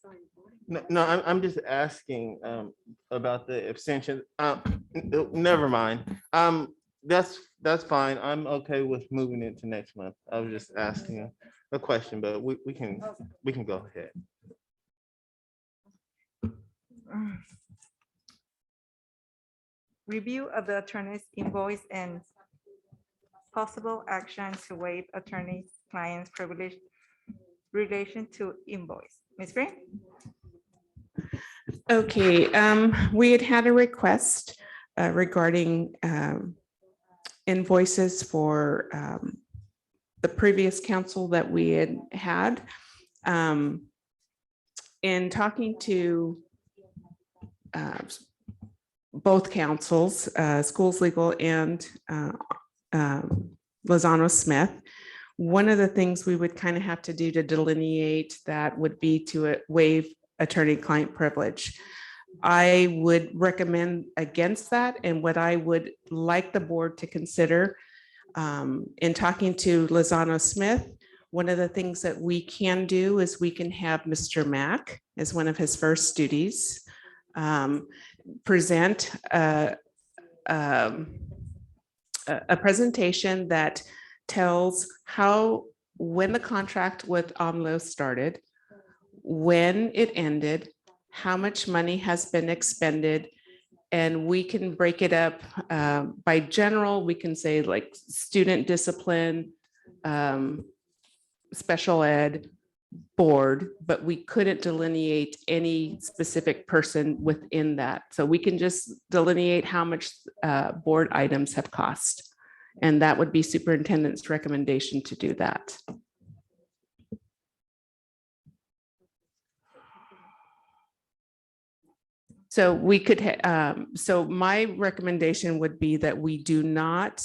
So are you voting? No, I'm just asking about the abstention. Never mind. That's fine. I'm okay with moving it to next month. I was just asking a question, but we can go ahead. Review of the attorney's invoice and possible action to waive attorney's client's privilege relation to invoice. Ms. Green? Okay, we had a request regarding invoices for the previous council that we had. In talking to both councils, Schools Legal and Lozano Smith, one of the things we would kind of have to do to delineate that would be to waive attorney-client privilege. I would recommend against that, and what I would like the board to consider in talking to Lozano Smith, one of the things that we can do is we can have Mr. Mack as one of his first duties present a presentation that tells when the contract with AMLO started, when it ended, how much money has been expended, and we can break it up by general. We can say like student discipline, special ed, board, but we couldn't delineate any specific person within that. So we can just delineate how much board items have cost. And that would be superintendent's recommendation to do that. So we could, so my recommendation would be that we do not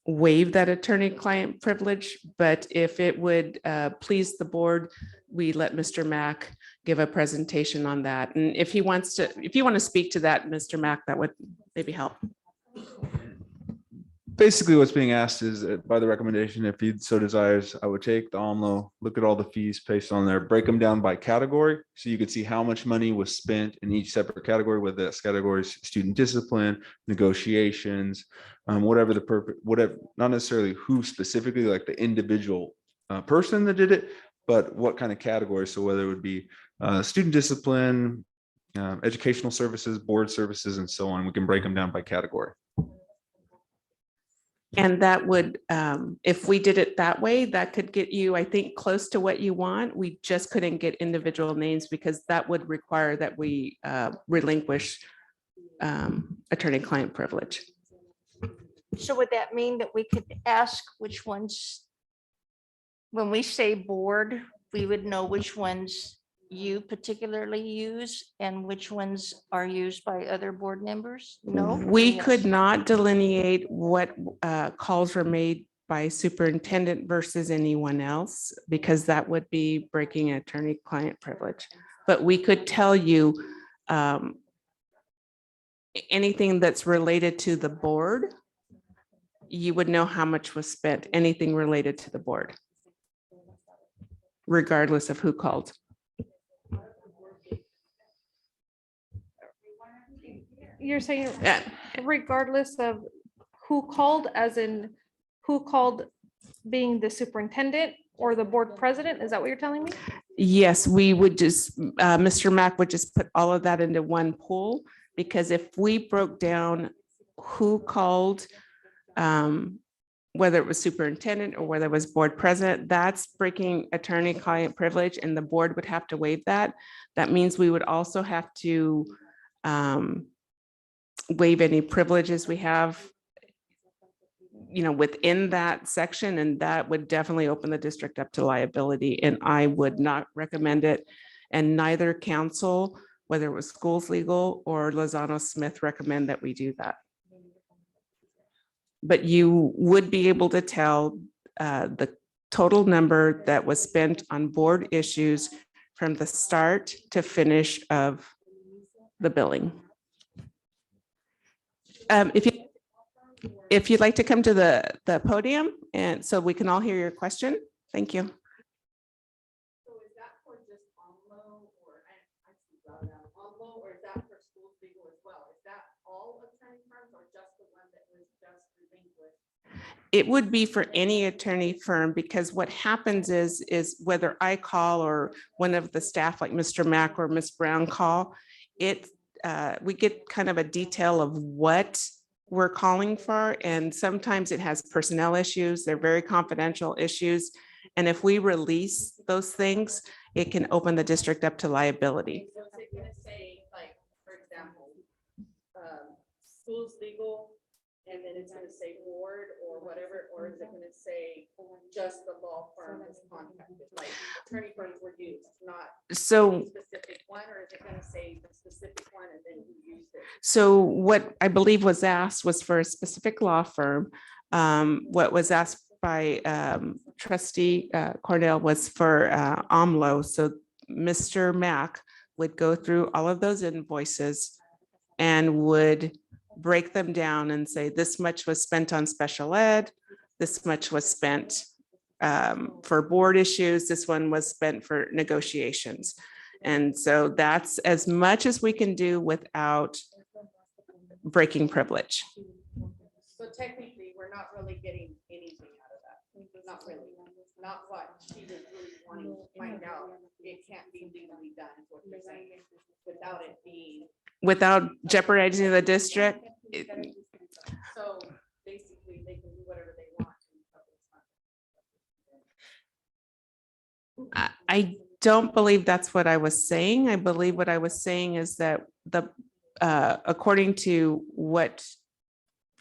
waive that attorney-client privilege, but if it would please the board, we let Mr. Mack give a presentation on that. And if he wants to, if you want to speak to that, Mr. Mack, that would maybe help. Basically, what's being asked is that by the recommendation, if he so desires, I would take the OMLO, look at all the fees placed on there, break them down by category. So you could see how much money was spent in each separate category, whether that's categories, student discipline, negotiations, whatever the purpose, whatever, not necessarily who specifically, like the individual person that did it, but what kind of category. So whether it would be student discipline, educational services, board services, and so on. We can break them down by category. And that would, if we did it that way, that could get you, I think, close to what you want. We just couldn't get individual names because that would require that we relinquish attorney-client privilege. So would that mean that we could ask which ones, when we say board, we would know which ones you particularly use and which ones are used by other board members? No? We Yes. could not delineate what calls were made by superintendent versus anyone else because that would be breaking attorney-client privilege. But we could tell you anything that's related to the board, you would know how much was spent, anything related to the board, regardless of who called. You're saying Yeah. regardless of who called, as in who called being the superintendent or the board president? Is that what you're telling me? Yes, we would just, Mr. Mack would just put all of that into one pool, because if we broke down who called, whether it was superintendent or whether it was board president, that's breaking attorney-client privilege and the board would have to waive that. That means we would also have to waive any privileges we have, you know, within that section, and that would definitely open the district up to liability, and I would not recommend it. And neither council, whether it was schools legal or Lozano Smith, recommend that we do that. But you would be able to tell the total number that was spent on board issues from the start to finish of the billing. If you'd like to come to the podium, and so we can all hear your question. Thank you. So is that for just OMLO or OMLO, or is that for schools legal as well? Is that all attorney firms or just the one that was just relinquished? It would be for any attorney firm, because what happens is whether I call or one of the staff like Mr. Mack or Ms. Brown call, we get kind of a detail of what we're calling for. And sometimes it has personnel issues. They're very confidential issues. And if we release those things, it can open the district up to liability. So is it gonna say, like, for example, schools legal, and then it's gonna say board or whatever, or is it gonna say just the law firm is contacted, like attorney firms were used, not So any specific one, or is it gonna say the specific one and then who used it? So what I believe was asked was for a specific law firm. What was asked by trustee Cornell was for OMLO. So Mr. Mack would go through all of those invoices and would break them down and say, this much was spent on special ed, this much was spent for board issues, this one was spent for negotiations. And so that's as much as we can do without breaking privilege. So technically, we're not really getting anything out of that. Not really, not what she was really wanting to find out. It can't be legally done, is what you're saying, without it being. Without jeopardizing the district. So basically, they can do whatever they want. I don't believe that's what I was saying. I believe what I was saying is that according to what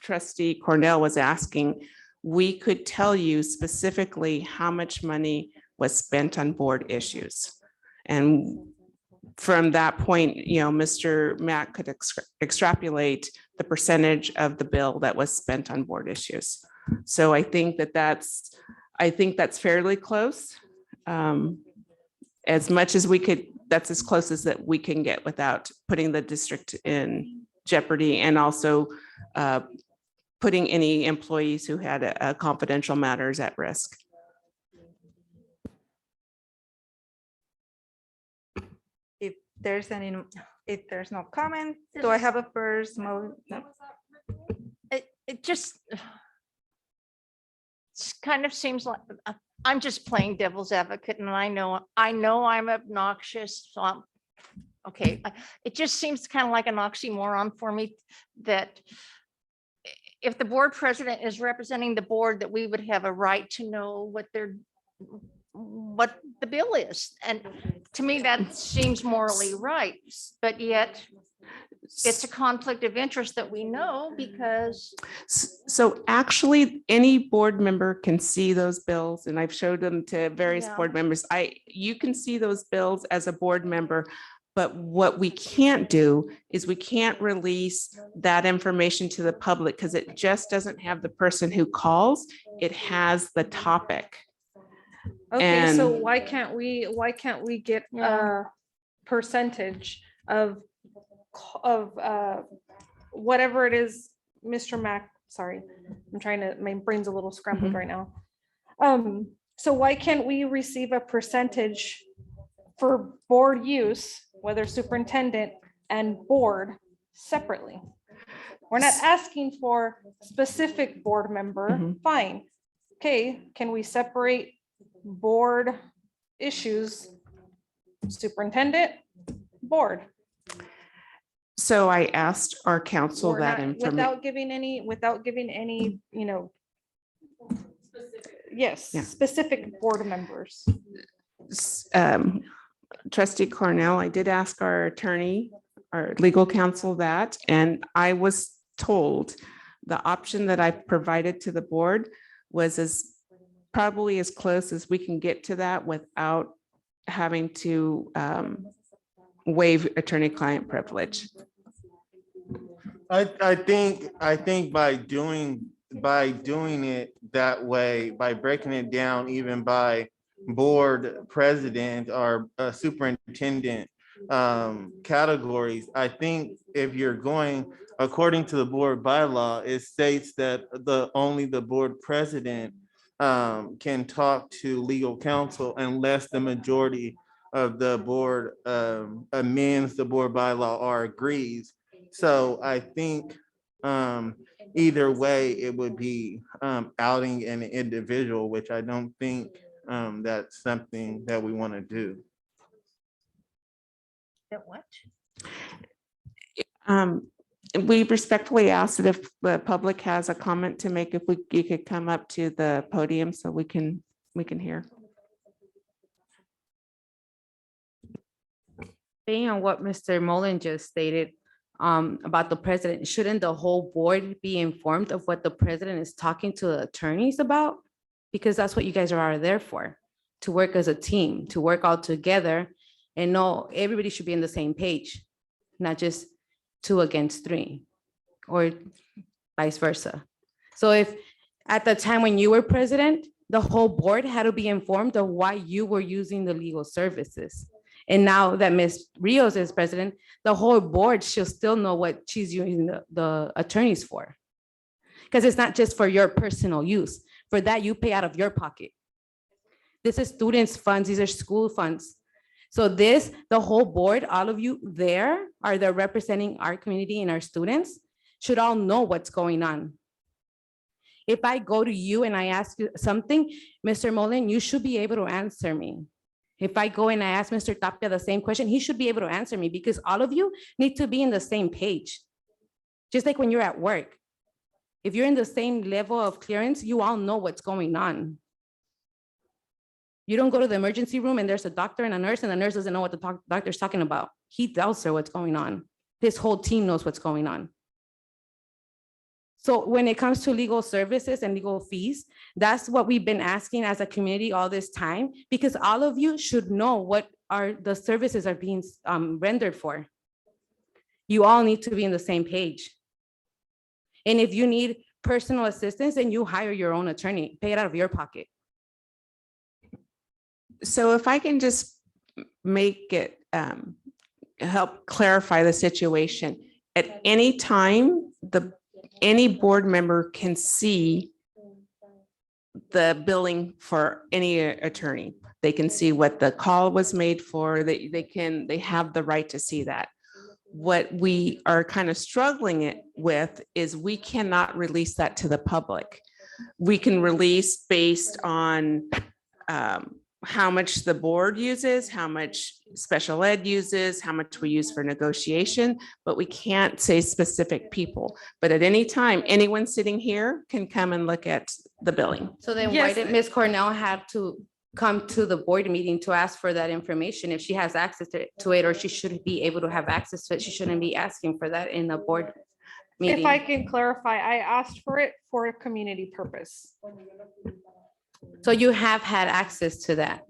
trustee Cornell was asking, we could tell you specifically how much money was spent on board issues. And from that point, Mr. Matt could extrapolate the percentage of the bill that was spent on board issues. So I think that's fairly close. As much as we could, that's as close as that we can get without putting the district in jeopardy and also putting any employees who had confidential matters at risk. If there's no comment, do I have a first mo? No. It just kind of seems like I'm just playing devil's advocate, and I know I'm obnoxious. So okay, it just seems kind of like an oxymoron for me that if the board president is representing the board, that we would have a right to know what the bill is. And to me, that seems morally right, but yet it's a conflict of interest that we know because. So actually, any board member can see those bills, and I've showed them to various Yeah. board members. You can see those bills as a board member, but what we can't do is we can't release that information to the public because it just doesn't have the person who calls. It has the topic. Okay, so And- why can't we get Yeah. a percentage of whatever it is, Mr. Mac, sorry, my brain's a little scrambled Mhm. right now. So why can't we receive a percentage for board use, whether superintendent and board separately? We're not asking for specific board member, Mhm. fine. Okay, can we separate board issues, superintendent, board? So I asked our council We're that not- information. Without giving any, yes, Yeah. specific board members. Trustee Cornell, I did ask our attorney, our legal counsel that, and I was told the option that I provided to the board was probably as close as we can get to that without having to waive attorney-client privilege. I think by doing it that way, by breaking it down even by board president or superintendent categories, I think if you're going according to the board bylaw, it states that only the board president can talk to legal counsel unless the majority of the board amends the board bylaw or agrees. So I think either way, it would be outing an individual, which I don't think that's something that we want to do. What? We respectfully ask that if the public has a comment to make, if you could come up to the podium so we can hear. Based on what Mr. Mullen just stated about the president, shouldn't the whole board be informed of what the president is talking to the attorneys about? Because that's what you guys are there for, to work as a team, to work all together and know everybody should be on the same page, not just 2 against 3 or vice versa. So if at the time when you were president, the whole board had to be informed of why you were using the legal services. And now that Ms. Rios is president, the whole board should still know what she's using the attorneys for. Because it's not just for your personal use. For that, you pay out of your pocket. This is students' funds, these are school funds. So the whole board, all of you there are there representing our community and our students, should all know what's going on. If I go to you and I ask you something, Mr. Mullen, you should be able to answer me. If I go and I ask Mr. Tapia the same question, he should be able to answer me because all of you need to be in the same page. Just like when you're at work. If you're in the same level of clearance, you all know what's going on. You don't go to the emergency room and there's a doctor and a nurse, and the nurse doesn't know what the doctor's talking about. He tells her what's going on. His whole team knows what's going on. So when it comes to legal services and legal fees, that's what we've been asking as a community all this time, because all of you should know what are the services are being rendered for. You all need to be in the same page. And if you need personal assistance, then you hire your own attorney, pay it out of your pocket. So if I can just make it, help clarify the situation. At any time, any board member can see the billing for any attorney. They can see what the call was made for. They have the right to see that. What we are kind of struggling with is we cannot release that to the public. We can release based on how much the board uses, how much special ed uses, how much we use for negotiation, but we can't say specific people. But at any time, anyone sitting here can come and look at the billing. So then why Yes. did Ms. Cornell have to come to the board meeting to ask for that information? If she has access to it, or she should be able to have access to it, she shouldn't be asking for that in a board meeting. If I can clarify, I asked for it for a community purpose. So you have had access to that.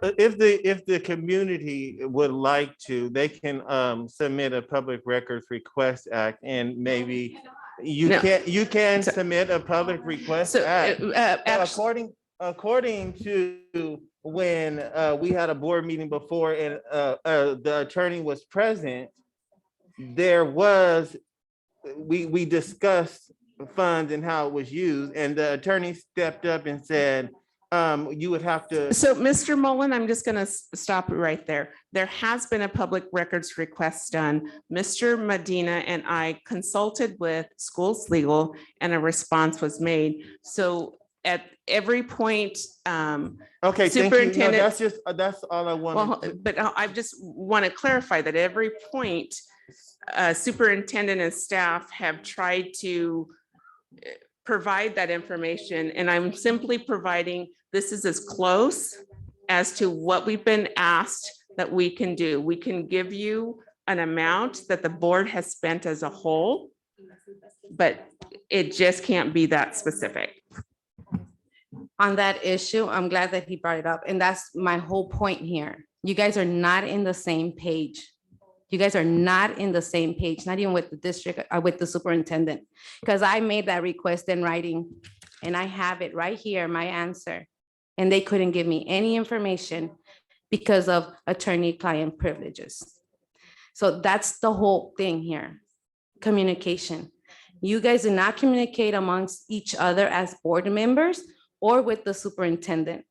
If the community would like to, they can submit a Public Records Request Act, and maybe you No. can submit a Public Request So, Act. actually, According to when we had a board meeting before and the attorney was present, we discussed funds and how it was used, and the attorney stepped up and said, you would have to. So Mr. Mullen, I'm just going to stop you right there. There has been a public records request done. Mr. Medina and I consulted with schools legal and a response was made. So at every point, Okay, thank you. No, Superintendent- that's all I well, wanted. but I just want to clarify that every point, superintendent and staff have tried to provide that information, and I'm simply providing, this is as close as to what we've been asked that we can do. We can give you an amount that the board has spent as a whole, but it just can't be that specific. On that issue, I'm glad that he brought it up, and that's my whole point here. You guys are not in the same page. You guys are not in the same page, not even with the district, with the superintendent, because I made that request in writing and I have it right here, my answer. And they couldn't give me any information because of attorney-client privileges. So that's the whole thing here, communication. You guys do not communicate amongst each other as board members or with the superintendent.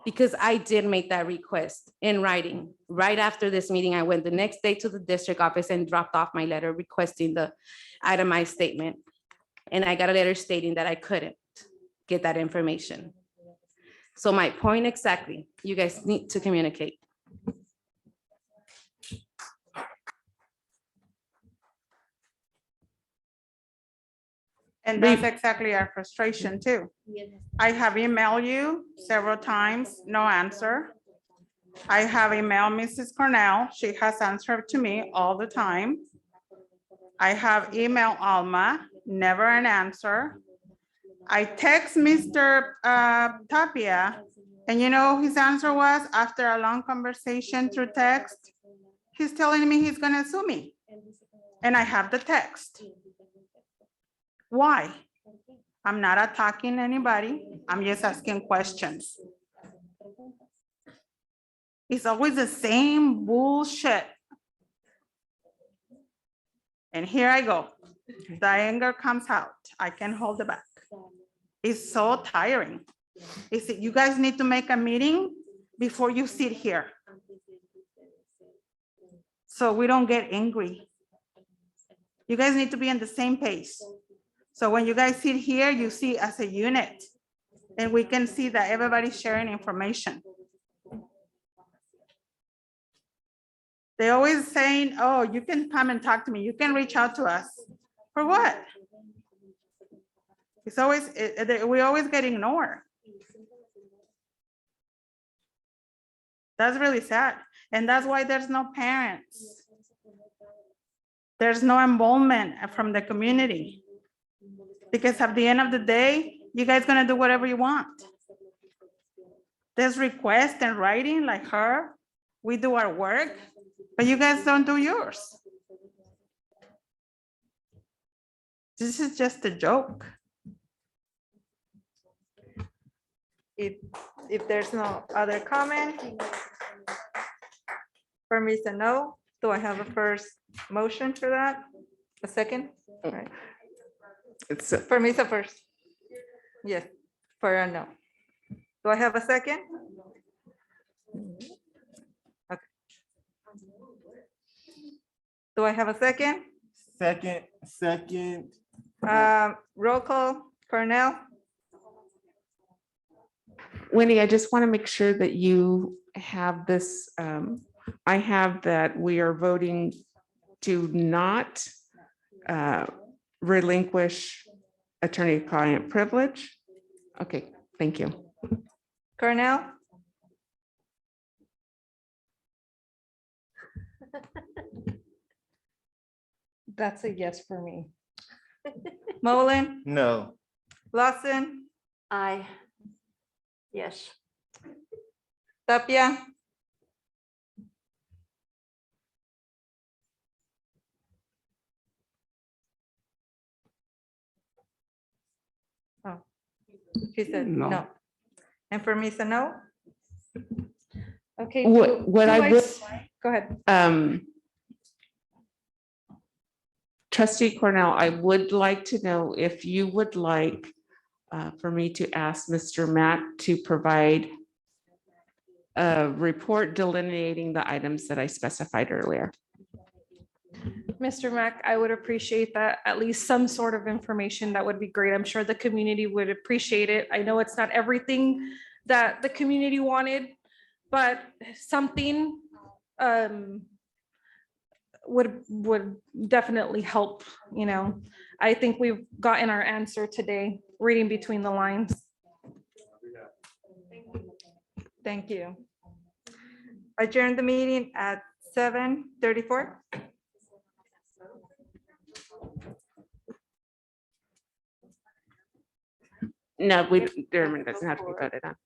Because I did make that request in writing. Right after this meeting, I went the next day to the district office and dropped off my letter requesting the itemized statement. And I got a letter stating that I couldn't get that information. So my point exactly, you guys need to communicate. And that's exactly our frustration too. I have emailed you several times, no answer. I have emailed Mrs. Cornell. She has answered to me all the time. I have emailed Alma, never an answer. I text Mr. Tapia, and you know, his answer was, after a long conversation through text, he's telling me he's gonna sue me. And I have the text. Why? I'm not attacking anybody. I'm just asking questions. It's always the same bullshit. And here I go. The anger comes out. I can't hold it back. It's so tiring. Is it, you guys need to make a meeting before you sit here, so we don't get angry. You guys need to be on the same page. So when you guys sit here, you see as a unit, and we can see that everybody's sharing information. They always saying, oh, you can come and talk to me. You can reach out to us. For what? It's always, we always get ignored. That's really sad. And that's why there's no parents. There's no involvement from the community. Because at the end of the day, you guys gonna do whatever you want. There's requests and writing like her. We do our work, but you guys don't do yours. This is just a joke. If there's no other comment. For me, it's a no. Do I have a first motion for that? A second? All right. It's, For me, it's a first. Yes, for a no. Do I have a second? Okay. Do I have a second? Second. Roll call, Cornell? Winnie, I just want to make sure that you have this. I have that we are voting to not relinquish attorney-client privilege. Okay, thank you. Cornell? That's a yes for me. Mullen? No. Lawson? I, yes. Tapia? Oh, she said No. no. And for me, it's a no? Okay. What do I would, Go ahead. Trustee Cornell, I would like to know if you would like for me to ask Mr. Matt to provide a report delineating the items that I specified earlier. Mr. Mack, I would appreciate that, at least some sort of information. That would be great. I'm sure the community would appreciate it. I know it's not everything that the community wanted, but something would definitely help, you know. I think we've gotten our answer today, reading between the lines. Thank you. Adjourn the meeting at 7:34. No, we, Durham doesn't have to be voted on.